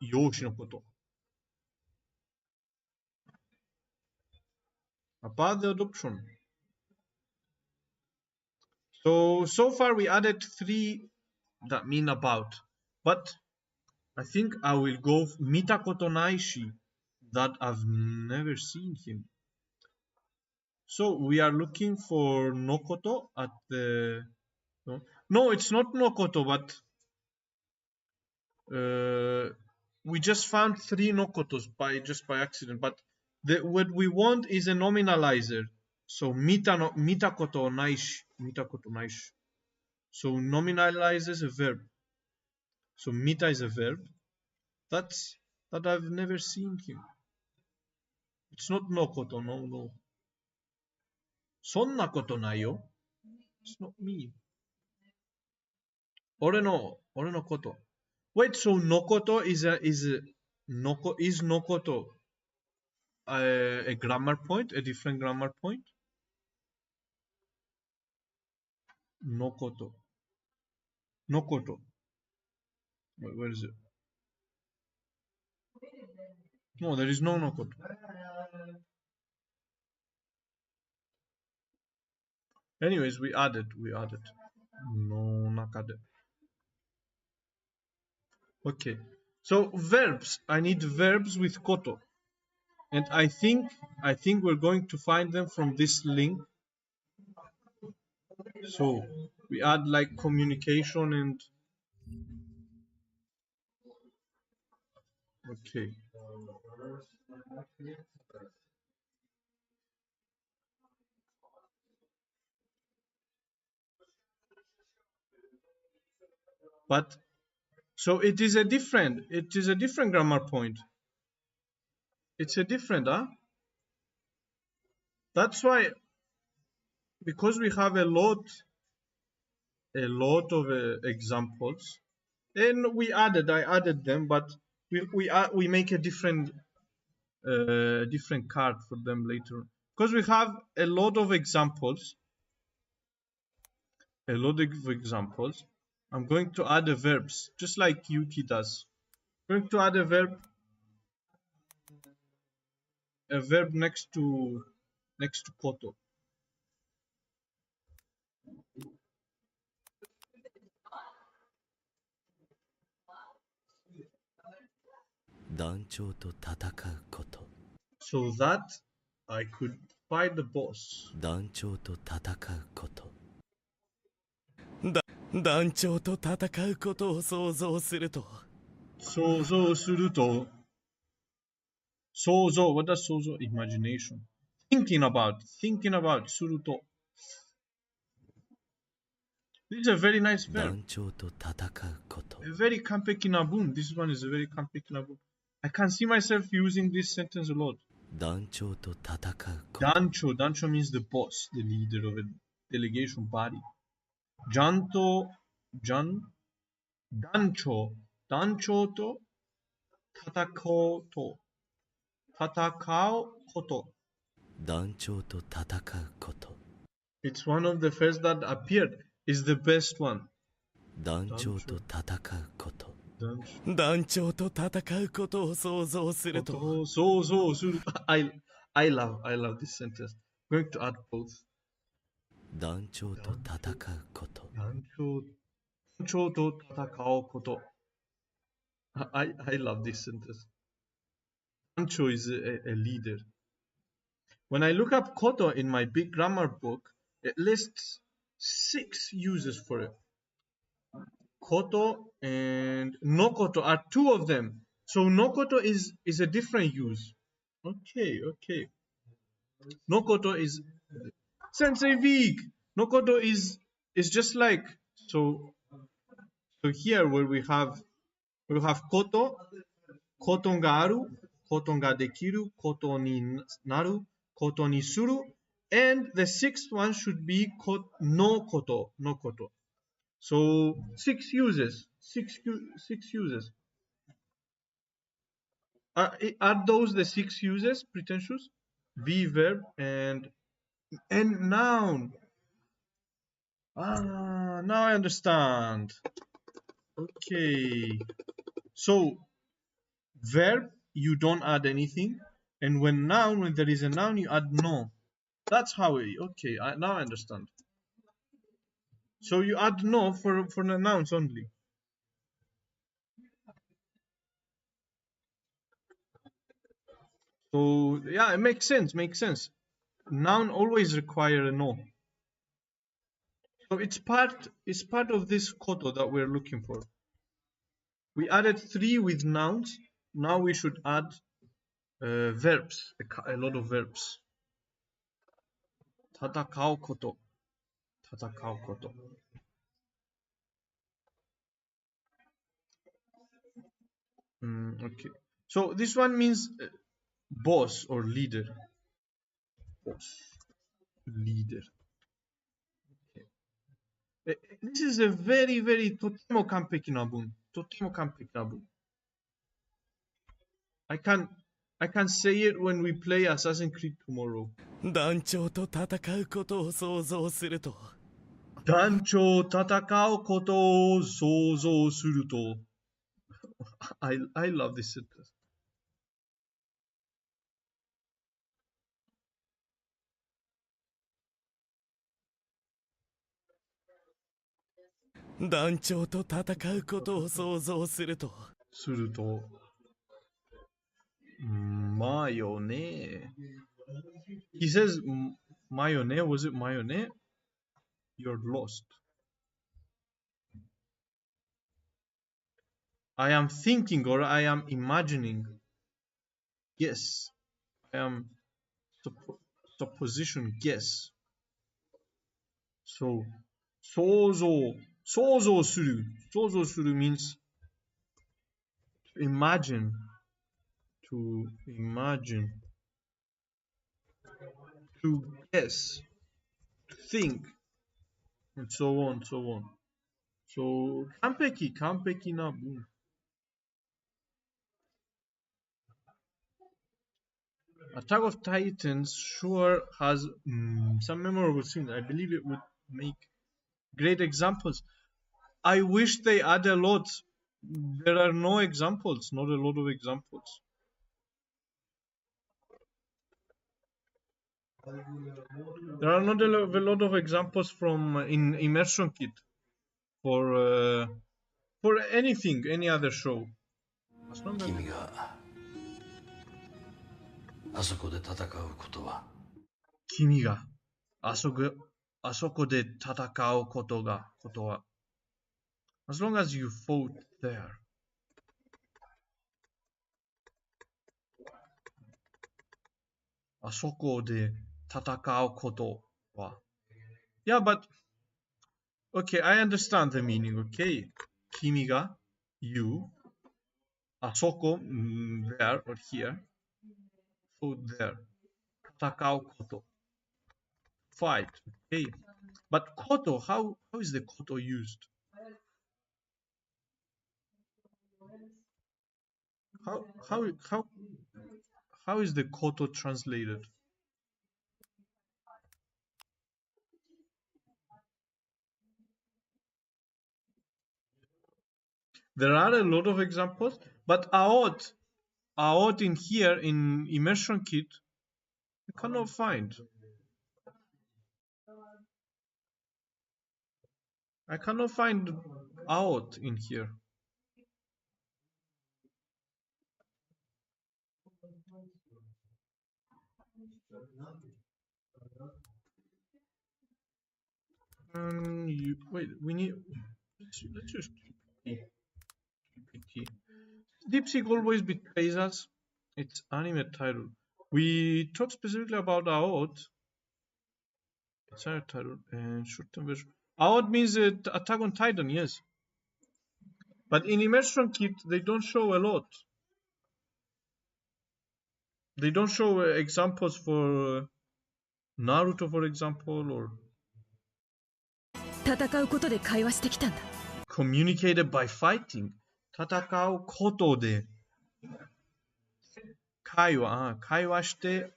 B: 養子のこと。About the adoption. So far we added 3 that mean about. But I think I will go mitakoto naishi, that I've never seen him. So we are looking for nokoto at the... No, it's not nokoto, but we just found 3 nokotos by accident. But what we want is a nominalizer. So mitakoto naishi. Mitakoto naishi. So nominalizes a verb. So mita is a verb. That I've never seen him. It's not nokoto, no. Sonna koto nai yo. It's not me. Ore no koto. Wait, so nokoto is nokoto a grammar point, a different grammar point? Nokoto. Nokoto. Where is it? No, there is no nokoto. Anyways, we added. No nakade. Okay. So verbs. I need verbs with koto. And I think we're going to find them from this link. So we add like communication and okay. But so it is a different grammar point. It's a different, huh? That's why, because we have a lot of examples, and I added them, but we make a different card for them later, because we have a lot of examples. I'm going to add the verbs, just like Yuki does. I'm going to add a verb next to koto. So that I could fight the boss.
A: 団長と戦うことを想像すると
B: 想像 what does 想像 imagination thinking about すると This is a very nice verb.
A: 団長と戦うこと
B: A very 完璧な文 This one is a very 完璧な文 I can see myself using this sentence a lot.
A: 団長と戦うこと
B: Dancho means the boss, the leader of a delegation body. Dancho と戦うこと
A: 団長と戦うこと
B: It's one of the first that appeared. Is the best one.
A: 団長と戦うこと団長と戦うことを想像すると
B: I love this sentence. I'm going to add both.
A: 団長と戦うこと
B: 団長と戦うこと I love this sentence. Dancho is a leader. When I look up koto in my big grammar book, it lists 6 uses for it. Koto and nokoto are 2 of them. So nokoto is a different use. Okay. Nokoto is Sensei Vig. Nokoto is just like so here where we have koto, koto ga aru, koto ga dekiru, koto ni naru, koto ni suru, and the 6th one should be no koto. So 6 uses. 6 uses. Are those the 6 uses? Pretentious? Be verb and noun. Now I understand. Okay. So verb, you don't add anything, and when there is a noun, you add no. That's how it. Okay. Now I understand. So you add no for the nouns only. So yeah, it makes sense. Noun always require a no. So it's part of this koto that we're looking for. We added 3 with nouns. Now we should add verbs, a lot of verbs. 戦うこと Okay. So this one means boss or leader. Leader. Okay. This is a very, very とても完璧な文 I can say it when we play Assassin's Creed tomorrow.
A: 団長と戦うことを想像すると
B: 団長戦うことを想像すると I love this sentence.
A: 団長と戦うことを想像すると
B: まよね He says まよね Was it まよね you're lost. I am thinking or I am imagining. Yes. I am supposition. Guess. So, 想像する means to imagine, to guess, to think, and so on, so on. So, 完璧な文。Attack of Titans sure has some memorable scenes. I believe it would make great examples. I wish they add a lot. There are no examples, not a lot of examples. There are not a lot of examples from in immersion kit for anything, any other show.
A: 君があそこで戦うことは
B: 君があそこで戦うことは As long as you fought there. あそこで戦うことは Yeah, but okay, I understand the meaning, okay? 君が you あそこ there or here fought there 戦うこと fight, okay? But koto, how is the koto used? How is the koto translated? There are a lot of examples, but aot in here in immersion kit, I cannot find. I cannot find aot in here. Wait, we need. Let's just GPT. DeepSeek always betrays us. It's anime title. We talked specifically about AOT. It's our title and short-term version. AOT means Attack on Titan, yes. But in immersion kit, they don't show a lot. They don't show examples for Naruto, for example, or
H: 戦うことで会話してきたんだ。
B: communicated by fighting. 戦うことで会話して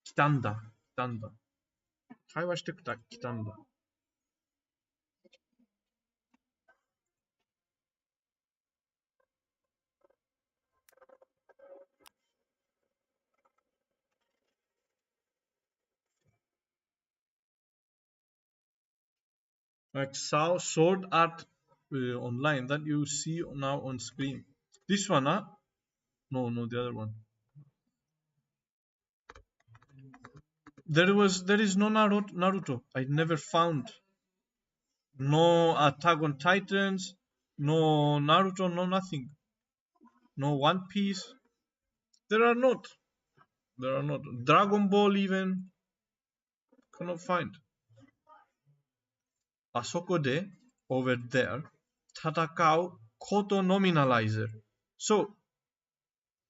B: きたんだ。会話してきたんだ。Like Sword Art Online that you see now on screen. This one, huh? No, the other one. There is no Naruto. I never found. No Attack on Titans. No Naruto. No nothing. No One Piece. There are not. Dragon Ball even. Cannot find. Asoko de over there. Tatakao koto nominalizer. So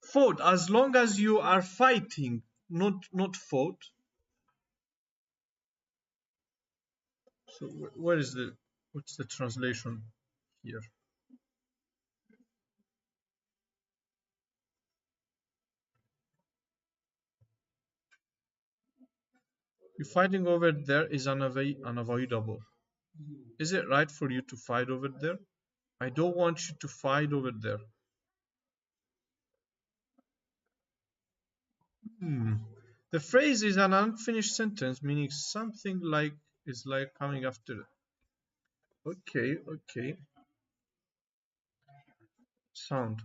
B: fought, as long as you are fighting, not fought. So what's the translation here? You fighting over there is unavoidable. Is it right for you to fight over there? I don't want you to fight over there. The phrase is an unfinished sentence, meaning something like is like coming after it. Okay. Sound.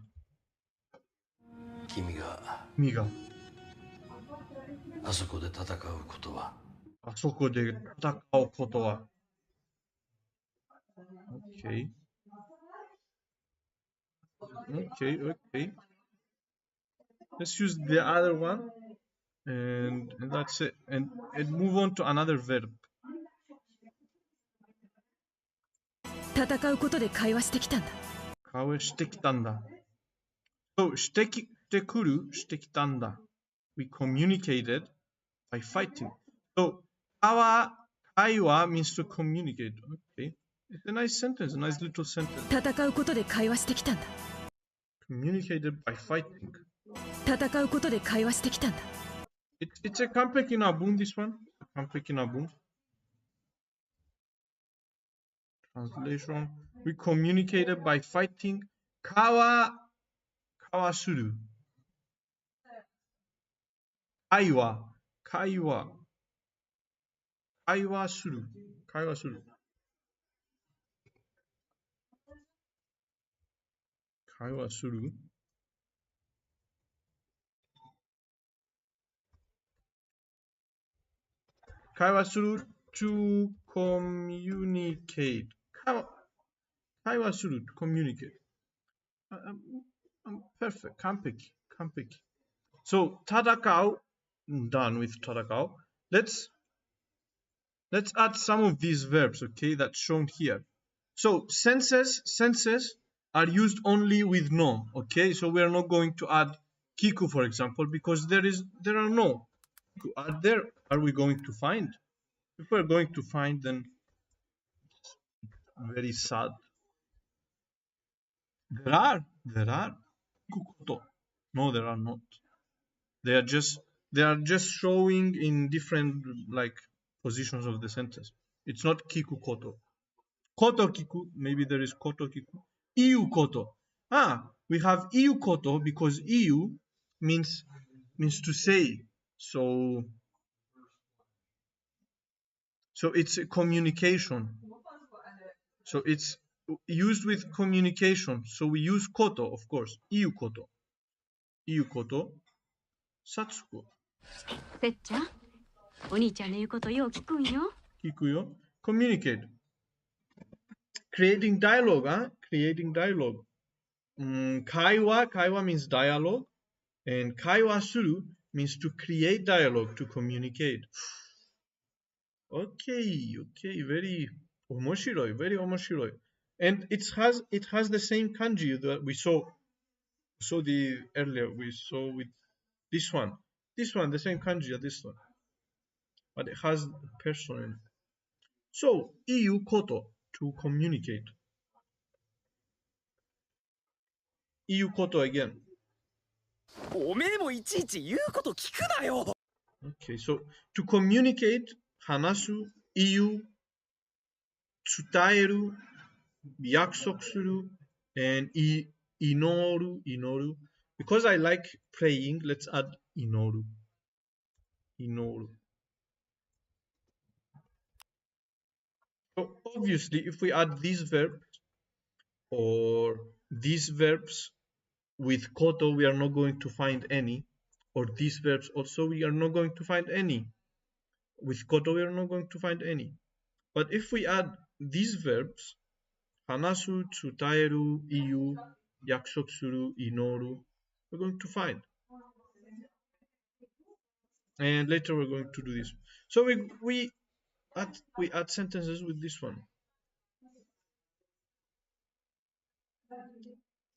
A: 君があそこで戦うことは
B: あそこで戦うことは Okay. Okay. Let's use the other one, and that's it. And move on to another verb.
H: 戦うことで会話してきたんだ。
B: 会話してきたんだ。So, してくる、してきたんだ。We communicated by fighting. So, 会話 means to communicate. Okay. It's a nice sentence, a nice little sentence.
H: 戦うことで会話してきたんだ。
B: Communicated by fighting.
H: 戦うことで会話してきたんだ。
B: It's a完璧な文, this one. 完璧な文. Translation. We communicated by fighting. 会話する。会話する。to communicate. 会話する to communicate. Perfect. 完璧。So, 戦う done with 戦う. Let's add some of these verbs, okay, that's shown here. So, senses are used only with no, okay? So, we are not going to add kiku, for example, because there are no. Are we going to find? If we're going to find, then very sad. There are. Kiku-koto. No, there are not. They are just showing in different like positions of the sentence. It's not kiku koto. Koto kiku, maybe there is koto kiku. Iu koto. We have iu koto because iu means to say. So it's a communication. So it's used with communication. So we use koto, of course. Iu koto. Satsuko.
I: せっちゃん、お兄ちゃんの言うことよう聞くんよ。
B: 聞くよ。Communicate. Creating dialogue, Creating dialogue. 会話 means dialogue. And 会話する means to create dialogue, to communicate. Okay. Very 面白い. Very 面白い. And it has the same kanji that we saw earlier. We saw with this one, the same kanji as this one, but it has person in it. So, iu koto, to communicate. Iu koto again.
A: おめえもいちいち言うこと聞くなよ。
B: Okay, so to communicate, 話す、言う、伝える、約束する、and 祈る。Because I like praying, let's add 祈る。So obviously, if we add these verbs or these verbs with koto, we are not going to find any. Or these verbs also, we are not going to find any. With koto, we are not going to find any. But if we add these verbs, 話す、伝える、言う、約束する、祈る, we're going to find. And later we're going to do this. So we add sentences with this one.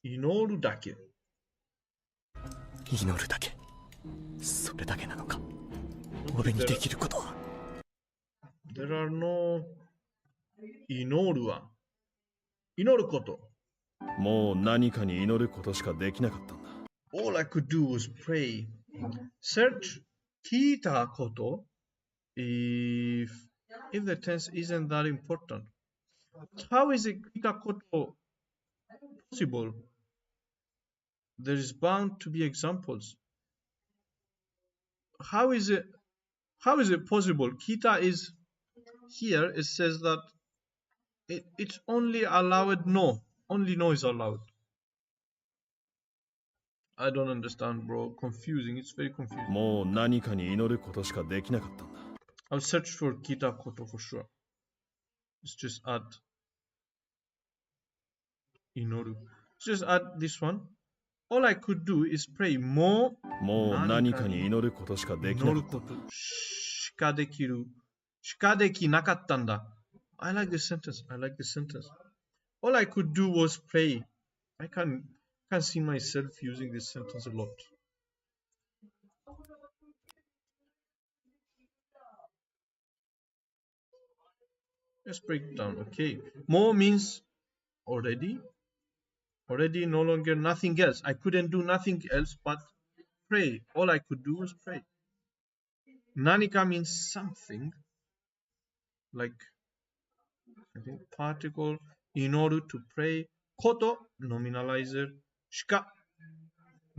B: 祈るだけ。
A: 祈るだけ。それだけなのか。俺にできることは。
B: There are no 祈るは。祈ること。
A: もう何かに祈ることしかできなかったんだ。
B: All I could do was pray. Search 聞いたこと if the tense isn't that important. How is it 聞いたこと possible? There is bound to be examples. How is it possible? Kita is here. It says that it's only allowed no. Only no is allowed. I don't understand, bro. Confusing. It's very confusing.
A: もう何かに祈ることしかできなかったんだ。
B: I'll search for kita koto for sure. Let's just add inoru. Just add this one. All I could do is pray. もう何かに祈ることしかできなかったんだ。しかできる。しかできなかったんだ。I like this sentence. I like this sentence. All I could do was pray. I can see myself using this sentence a lot. Let's break it down. Okay. More means already. Already no longer nothing else. I couldn't do nothing else but pray. All I could do was pray. Nanika means something. Like, I think, particle in order to pray. Koto, nominalizer. Shika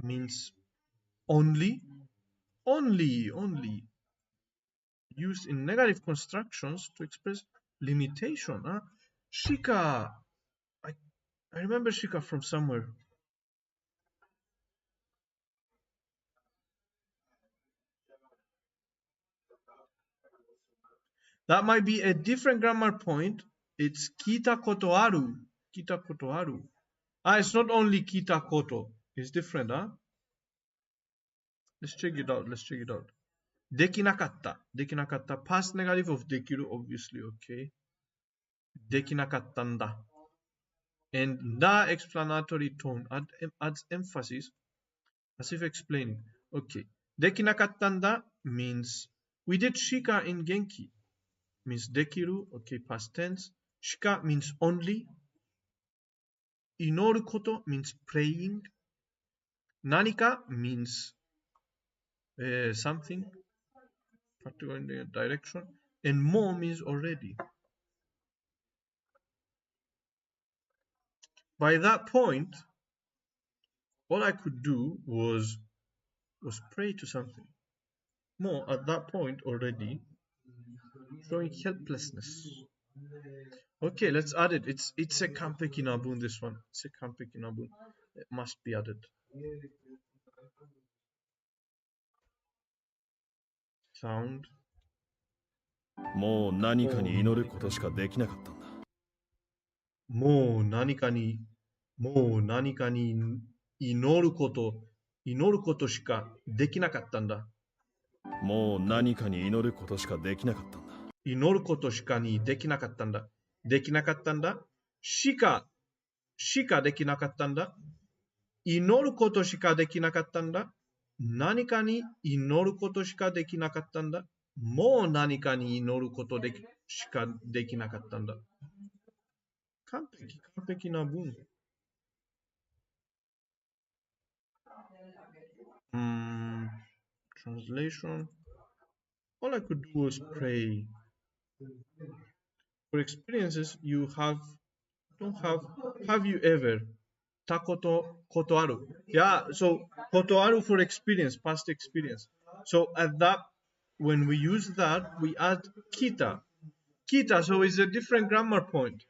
B: means only. Only. Used in negative constructions to express limitation. Huh? Shika. I remember shika from somewhere. That might be a different grammar point. It's kita koto aru. Kita koto aru. It's not only kita koto. It's different, huh? Let's check it out. Dekinakatta. Dekinakatta. Past negative of dekiru, obviously, okay. Dekinakattanda. And the explanatory tone adds emphasis as if explaining. Okay. Dekinakattanda means we did shika in genki. Means dekiru, okay, past tense. Shika means only. Inoru koto means praying. Nanika means something, particular in the direction. And mo means already. By that point, all I could do was pray to something. Mo at that point already showing helplessness. Okay, let's add it. It's a kampeki nabun, this one. It's a kampeki nabun. It must be added. Sound.
A: もう何かに祈ることしかできなかったんだ。
B: もう何かに祈ることしかできなかったんだ。
A: もう何かに祈ることしかできなかったんだ。
B: 祈ることしかにできなかったんだ。できなかったんだ。しかできなかったんだ。祈ることしかできなかったんだ。何かに祈ることしかできなかったんだ。もう何かに祈ることしかできなかったんだ。完璧な文。Translation. All I could do was pray. For experiences you have you ever? Ta koto aru. Yeah, so koto aru for experience, past experience. So at that, when we use that, we add kita. Kita, so it's a different grammar point.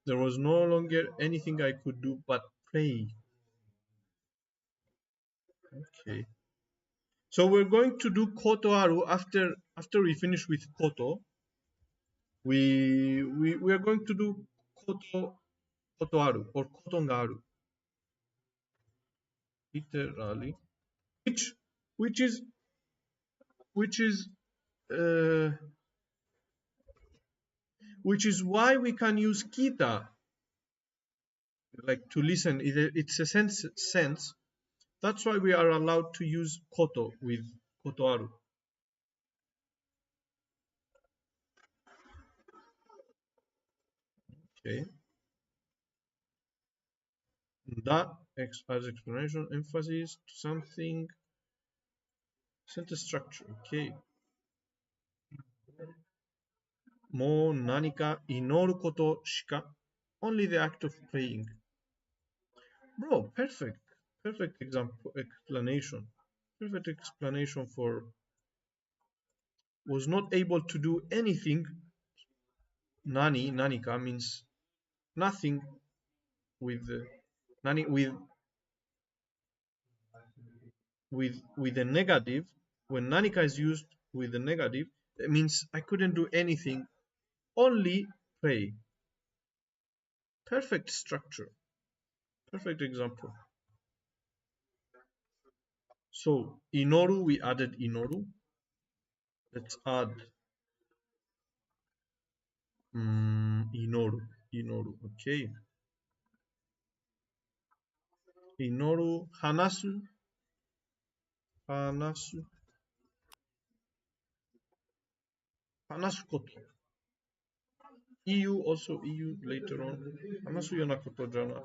B: There was no longer anything I could do but pray. Okay. So we're going to do koto aru after we finish with koto. We are going to do koto aru or koto ga aru. Literally, which is why we can use kita, like to listen. It's a sense. That's why we are allowed to use koto with koto aru. Okay. That as explanation, emphasis to something. Sentence structure. Okay. Mo nanika inoru koto shika. Only the act of praying. Bro, perfect explanation. Perfect explanation for was not able to do anything. Nanika means nothing with the negative. When nanika is used with the negative, it means I couldn't do anything, only pray. Perfect structure. Perfect example. So, inoru, we added inoru. Let's add inoru. Okay. Inoru, hanasu. Hanasu koto. EU also EU later on. Hanasu yona koto jana.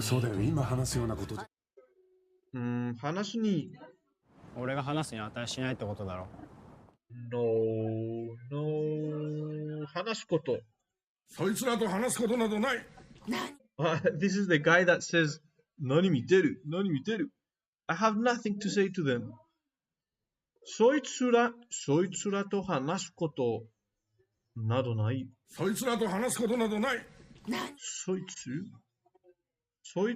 G: そうだよね、今話すようなこと。
B: 話すに。
J: 俺が話すに値しないってことだろ。
B: No. 話すこと。
G: そいつらと話すことなどない。
B: This is the guy that says, 何見てる I have nothing to say to them. そいつらと話すことなどない。
G: そいつらと話すことなどない。
B: そいつと。そ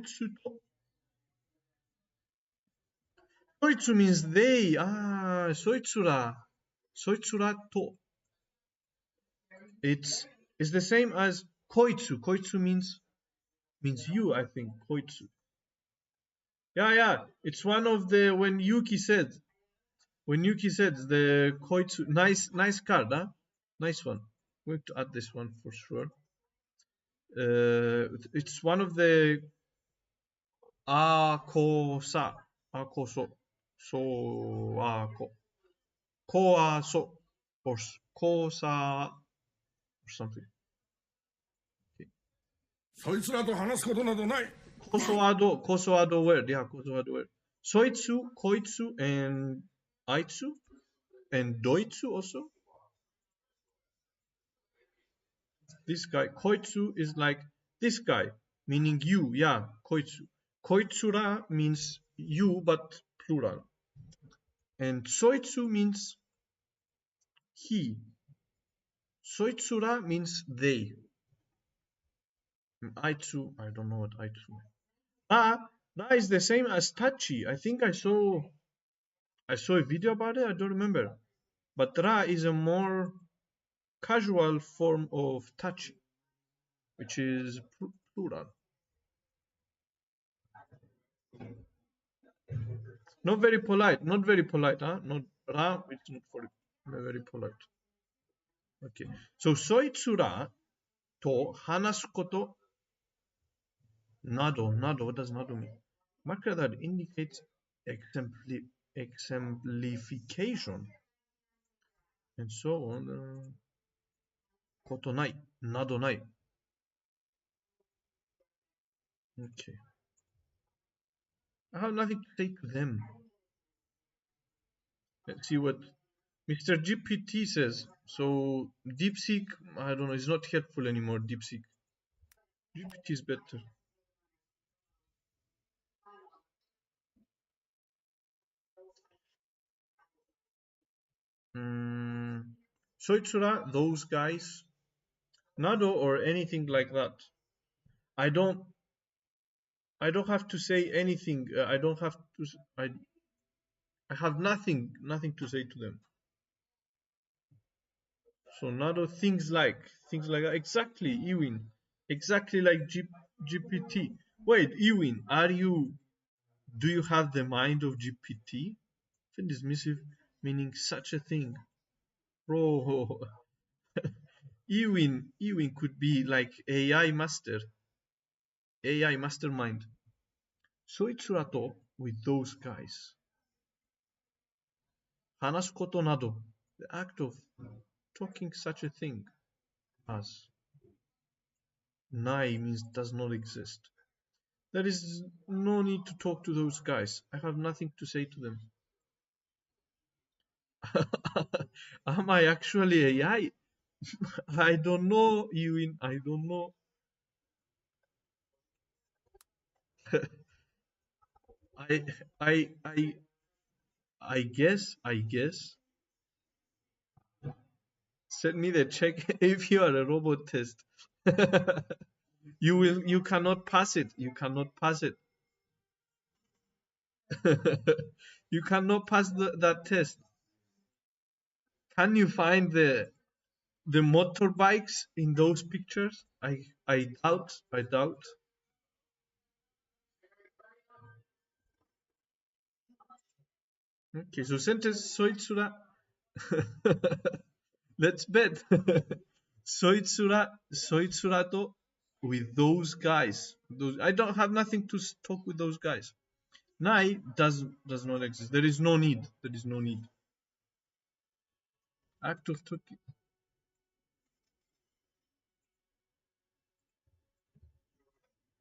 B: いつ means they. そいつらと。It's the same as こいつ means you, I think. こいつ. Yeah. It's one of the when Yuki said the こいつ nice card, huh? Nice one. I'm going to add this one for sure. It's one of the ko so or ko sa or something.
G: そいつらと話すことなどない。
B: コソアド word. Yeah, コソアド word. そいつ、こいつ and あいつ and どいつ also. This guy, こいつ is like this guy, meaning you. Yeah, こいつ. こいつら means you, but plural. And そいつ means he. そいつら means they. あいつ I don't know what あいつ Ra is the same as Tachi. I think I saw a video about it. I don't remember. But Ra is a more casual form of Tachi, which is plural. Not very polite, huh? Not Ra, it's not very polite. Okay. So, そいつらと話すことNado. What does nado mean? Marker that indicates exemplification and so on. Koto nai. Nado nai. Okay. I have nothing to say to them. Let's see what Mr. GPT says. So DeepSeek, I don't know, is not helpful anymore. DeepSeek. GPT is better. Soitsura, those guys. Nado or anything like that. I don't have to say anything. I have nothing to say to them. So Nado things like that. Exactly, Ewin. Exactly like GPT. Wait, Ewin, do you have the mind of GPT? Dismissive meaning such a thing. Bro. Ewin could be like AI mastermind. Soitsurato with those guys. Hanasu koto nado, the act of talking such a thing as. Nai means does not exist. There is no need to talk to those guys. I have nothing to say to them. Am I actually AI? I don't know, Ewin. I don't know. I guess. Send me the check if you are a robot test. You cannot pass it. You cannot pass it. You cannot pass that test. Can you find the the motorbikes in those pictures? I doubt. Okay, so sentence soitsura. Let's bet. soitsura to with those guys. I don't have nothing to talk with those guys. Nai does not exist. There is no need. Act of talking.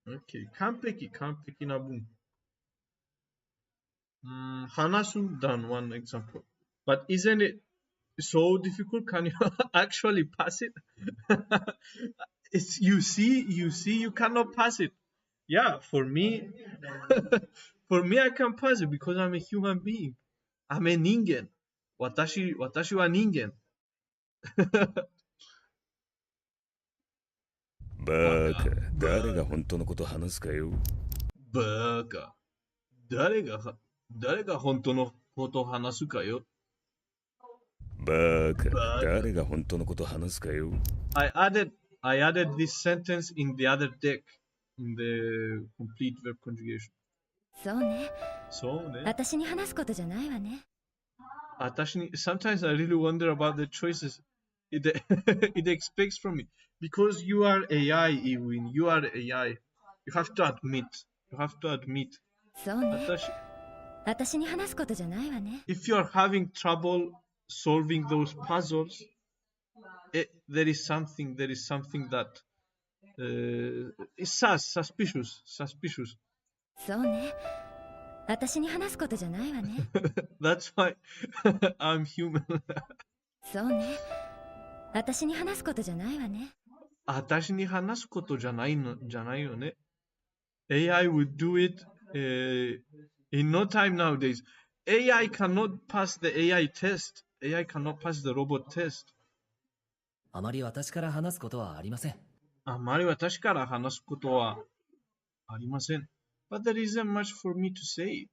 B: Okay, 完璧な文。Hanasu done one example. But isn't it so difficult? Can you actually pass it? You see, you cannot pass it. Yeah, for me, I can pass it because I'm a human being. I'm a ningen. Watashi wa ningen.
A: バカ、誰が本当のこと話すかよ。
B: バカ、誰が本当のこと話すかよ。
A: バカ、誰が本当のこと話すかよ。
B: I added this sentence in the other deck, in the complete verb conjugation.
H: そうね。私に話すことじゃないわね。
B: Sometimes I really wonder about the choices it expects from me. Because you are AI, Ewin. You are AI. You have to admit.
H: そうね。私に話すことじゃないわね。
B: If you are having trouble solving those puzzles, there is something that is suspicious.
H: そうね。私に話すことじゃないわね。
B: That's why I'm human.
H: そうね。私に話すことじゃないわね。
B: 私に話すことじゃないよね。AI would do it in no time nowadays. AI cannot pass the AI test. AI cannot pass the robot test.
K: あまり私から話すことはありません。
B: But there isn't much for me to say.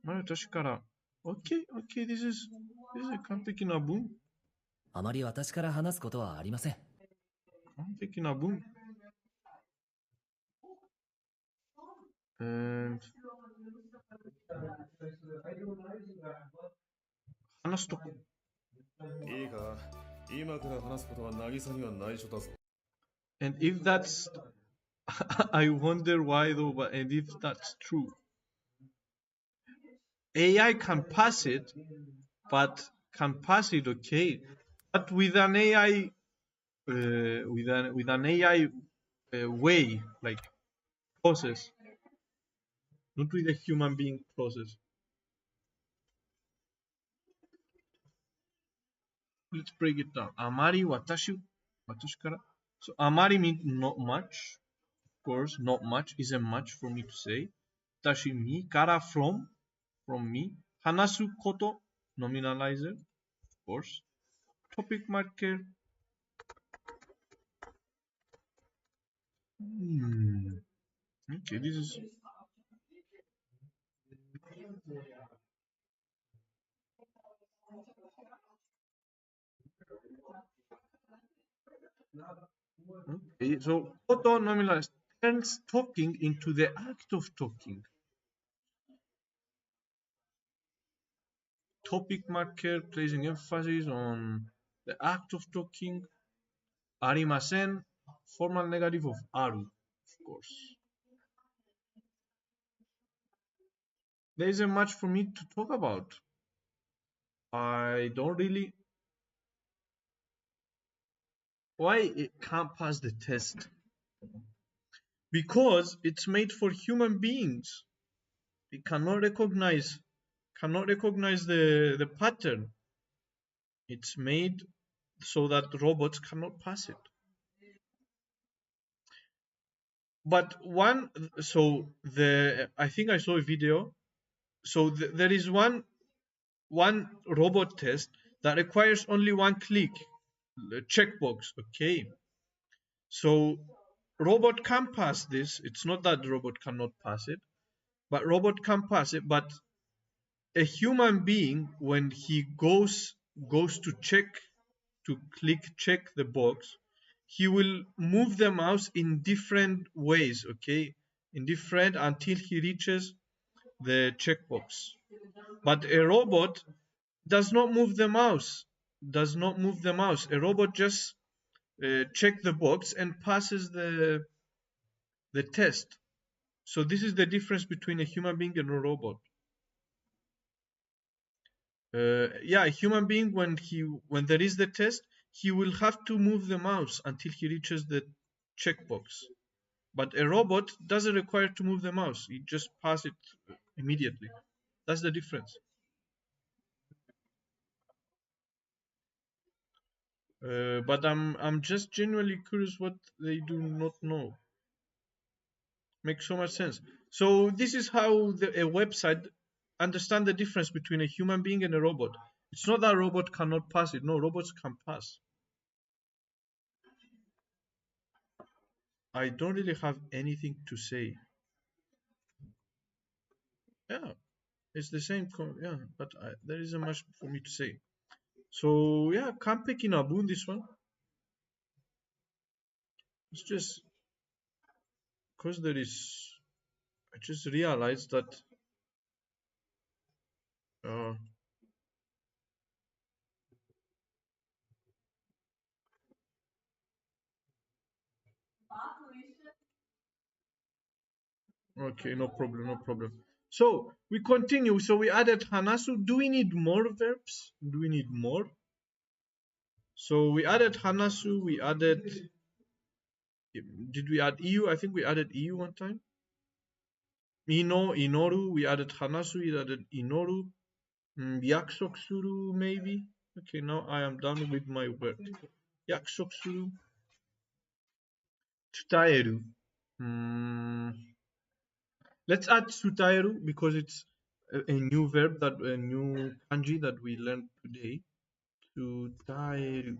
B: 私から。Okay, this is 完璧な文。
K: あまり私から話すことはありません。
B: 完璧な文。話すとこ。
A: いいか、今から話すことは渚には内緒だぞ。
B: And if that's, I wonder why though, and if that's true. AI can pass it, but can pass it okay. But with an AI, with an AI way, like process, not with a human being process. Let's break it down. Amari watashi kara. So amari means not much. Of course, not much isn't much for me to say. Watashi me, kara from me. Hanasu koto, nominalizer, of course. Topic marker. Okay, this is. Okay, so koto nominalized turns talking into the act of talking. Topic marker placing emphasis on the act of talking. Arimasen, formal negative of aru, of course. There isn't much for me to talk about. I don't really. Why it can't pass the test? Because it's made for human beings. It cannot recognize the pattern. It's made so that robots cannot pass it. But I think I saw a video. So there is one robot test that requires only one click, checkbox. Okay. So robot can pass this. It's not that the robot cannot pass it, but robot can pass it. But a human being, when he goes to check to check the box, he will move the mouse in different ways, okay? In different until he reaches the checkbox. But a robot does not move the mouse. Does not move the mouse. A robot just check the box and passes the test. So this is the difference between a human being and a robot. Yeah, a human being, when there is the test, he will have to move the mouse until he reaches the checkbox. But a robot doesn't require to move the mouse. He just pass it immediately. That's the difference. But I'm just genuinely curious what they do not know. Makes so much sense. So this is how a website understand the difference between a human being and a robot. It's not that a robot cannot pass it. No, robots can pass. I don't really have anything to say. Yeah, it's the same. Yeah, but there isn't much for me to say. So yeah, can't pick in a boon this one. It's just because there is. I just realized that. Okay, no problem, no problem. So we continue. So we added hanasu. Do we need more verbs? Do we need more? So we added hanasu. We added. Did we add iu? I think we added iu one time. Inoru. We added hanasu. We added inoru. Yakushoku suru, maybe. Okay, now I am done with my work. Yakushoku suru. Tsutaeru. Let's add tsutaeru because it's a new verb, that a new kanji that we learned today. Tsutaeru.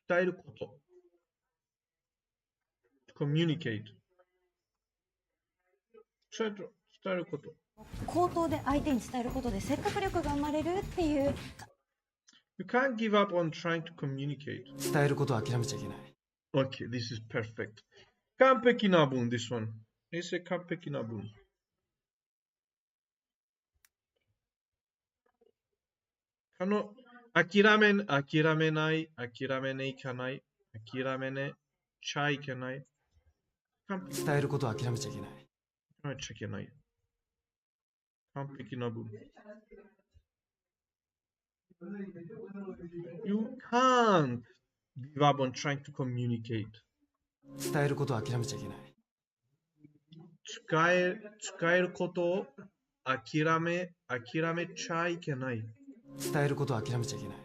B: Tsutaeru koto. Communicate. Tsutaeru koto.
E: 口頭で相手に伝えることで説得力が生まれるっていう。
B: You can't give up on trying to communicate.
F: 伝えることを諦めちゃいけない。
B: Okay, this is perfect. Kampeki nabun, this one. It's a kampeki nabun. Kano akiramenai, akiramene ikanai, akiramene chai ikanai.
F: 伝えることを諦めちゃいけない。
B: 諦めちゃいけない。完璧な文。You can't give up on trying to communicate.
F: 伝えることを諦めちゃいけない。
B: 伝えることを諦めちゃいけない。
F: 伝えることを諦めちゃいけない。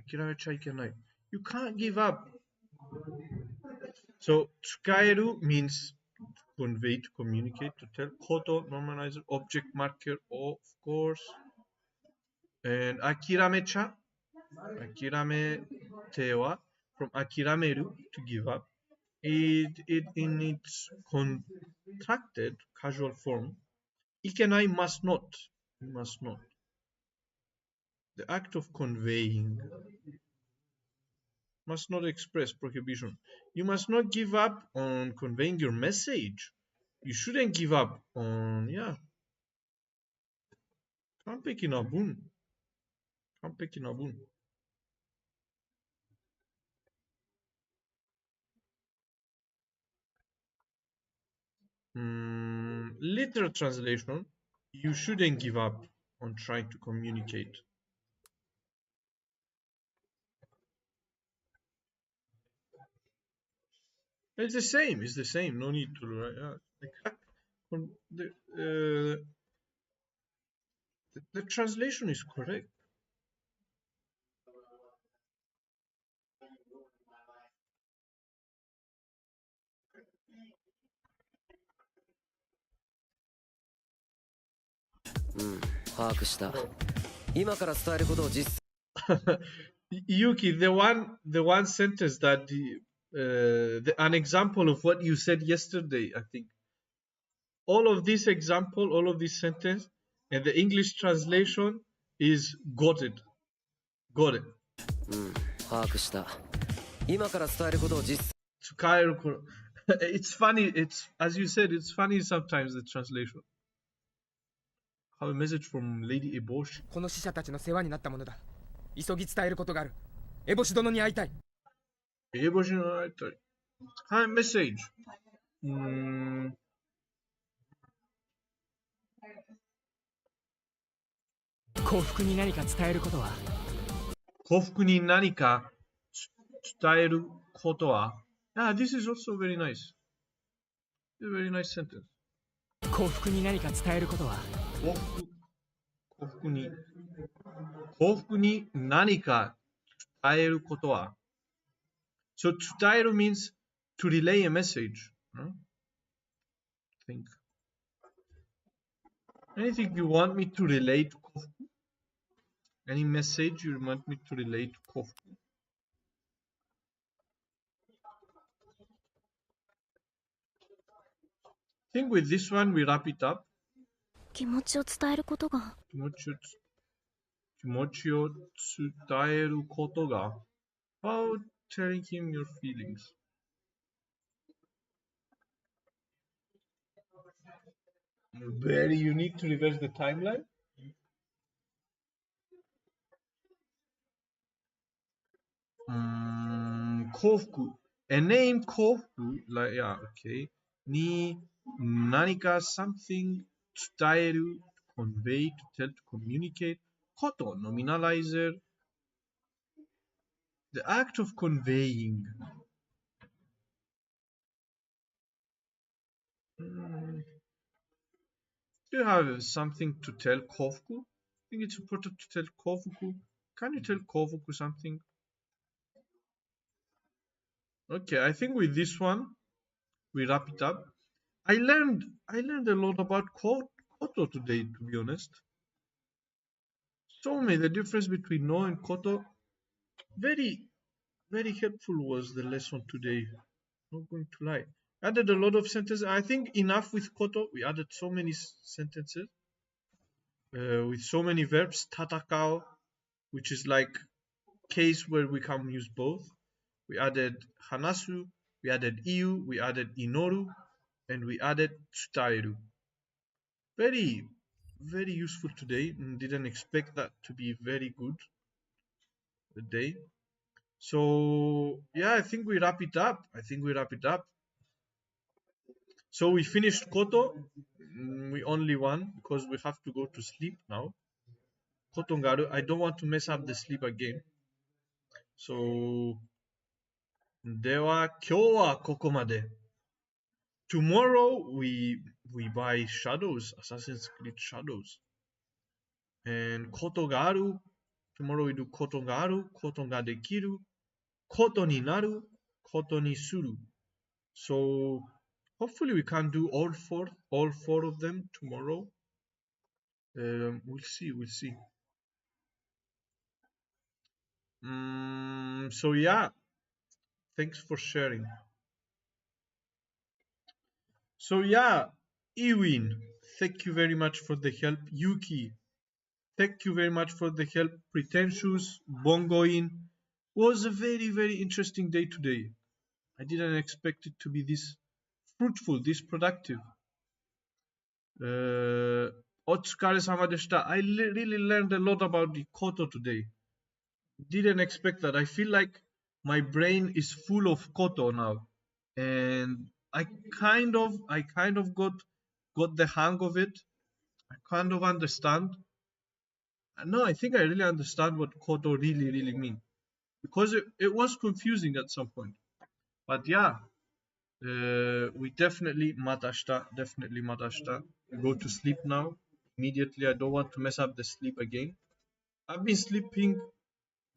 B: 諦めちゃいけない。You can't give up. So, 伝える means convey, to communicate, to tell. Koto, normalizer, object marker, of course. And akiramecha, akiramete wa, from akirameru, to give up. It in its contracted casual form, ikenai, must not. Must not. The act of conveying must not express prohibition. You must not give up on conveying your message. You shouldn't give up on, Kampeki na bun. Kampeki na bun. Literal translation, you shouldn't give up on trying to communicate. It's the same. It's the same. No need to. The translation is correct. Yuki, the one sentence that an example of what you said yesterday, I think. All of this example, all of this sentence, and the English translation is got it. Got it.
K: 把握した。今から伝えることを実
B: It's funny, it's as you said, it's funny sometimes the translation. Have a message from Lady Eboshi.
L: この死者たちの世話になったものだ。急ぎ伝えることがある。エボシ殿に会いたい。
B: Eboshi no Aitai. Hi, message.
L: 幸福に何か伝えることは
B: 幸福に何か伝えることは this is also very nice. A very nice sentence.
L: 幸福に何か伝えることは
B: 幸福に何か伝えることは So 伝える means to relay a message. Think. Anything you want me to relay to Kofuku? Any message you want me to relay to Kofuku? I think with this one we wrap it up.
H: 気持ちを伝えることが
B: 気持ちを伝えることが How telling him your feelings. Very unique to reverse the timeline. Kofuku. A name Kofuku, like okay. Ni nanika something 伝える convey, to tell, to communicate. Koto, nominalizer. The act of conveying. Do you have something to tell Kofuku? I think it's important to tell Kofuku. Can you tell Kofuku something? Okay, I think with this one we wrap it up. I learned a lot about Koto today, to be honest. Show me the difference between no and Koto. Very, very helpful was the lesson today. Not going to lie. Added a lot of sentences. I think enough with Koto. We added so many sentences with so many verbs. Tatakao, which is like case where we can use both. We added hanasu, we added iu, we added inoru, and we added tsutaeru. Very, very useful today. Didn't expect that to be very good today. So yeah, I think we wrap it up. So we finished Koto. We only won because we have to go to sleep now. Kotongaru. I don't want to mess up the sleep again. So では今日はここまで. Tomorrow we buy Shadows, Assassin's Creed Shadows. And ことがある. Tomorrow we do ことがある, ことができる, ことになる, ことにする. So hopefully we can do all four of them tomorrow. We'll see. So yeah, thanks for sharing. So yeah, Ewin, thank you very much for the help. Yuki, thank you very much for the help. Pretentious, Bongoin, was a very, very interesting day today. I didn't expect it to be this fruitful, this productive. Otsukare-sama deshita. I really learned a lot about the Koto today. Didn't expect that. I feel like my brain is full of Koto now, and I kind of got the hang of it. I kind of understand. No, I think I really understand what Koto really means, because it was confusing at some point. But yeah, we definitely matashita. We go to sleep now immediately. I don't want to mess up the sleep again. I've been sleeping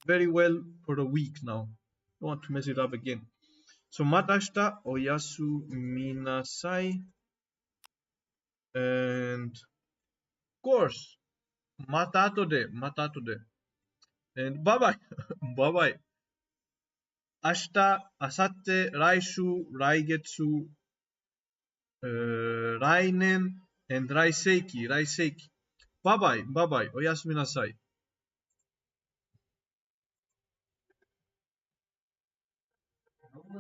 B: very well for a week now. Don't want to mess it up again. So matashita, oyasumi nasai, and of course, mata atode. And bye bye. 明日、明後日、来週、来月、来年、and 来世紀。バイバイ、おやすみなさい。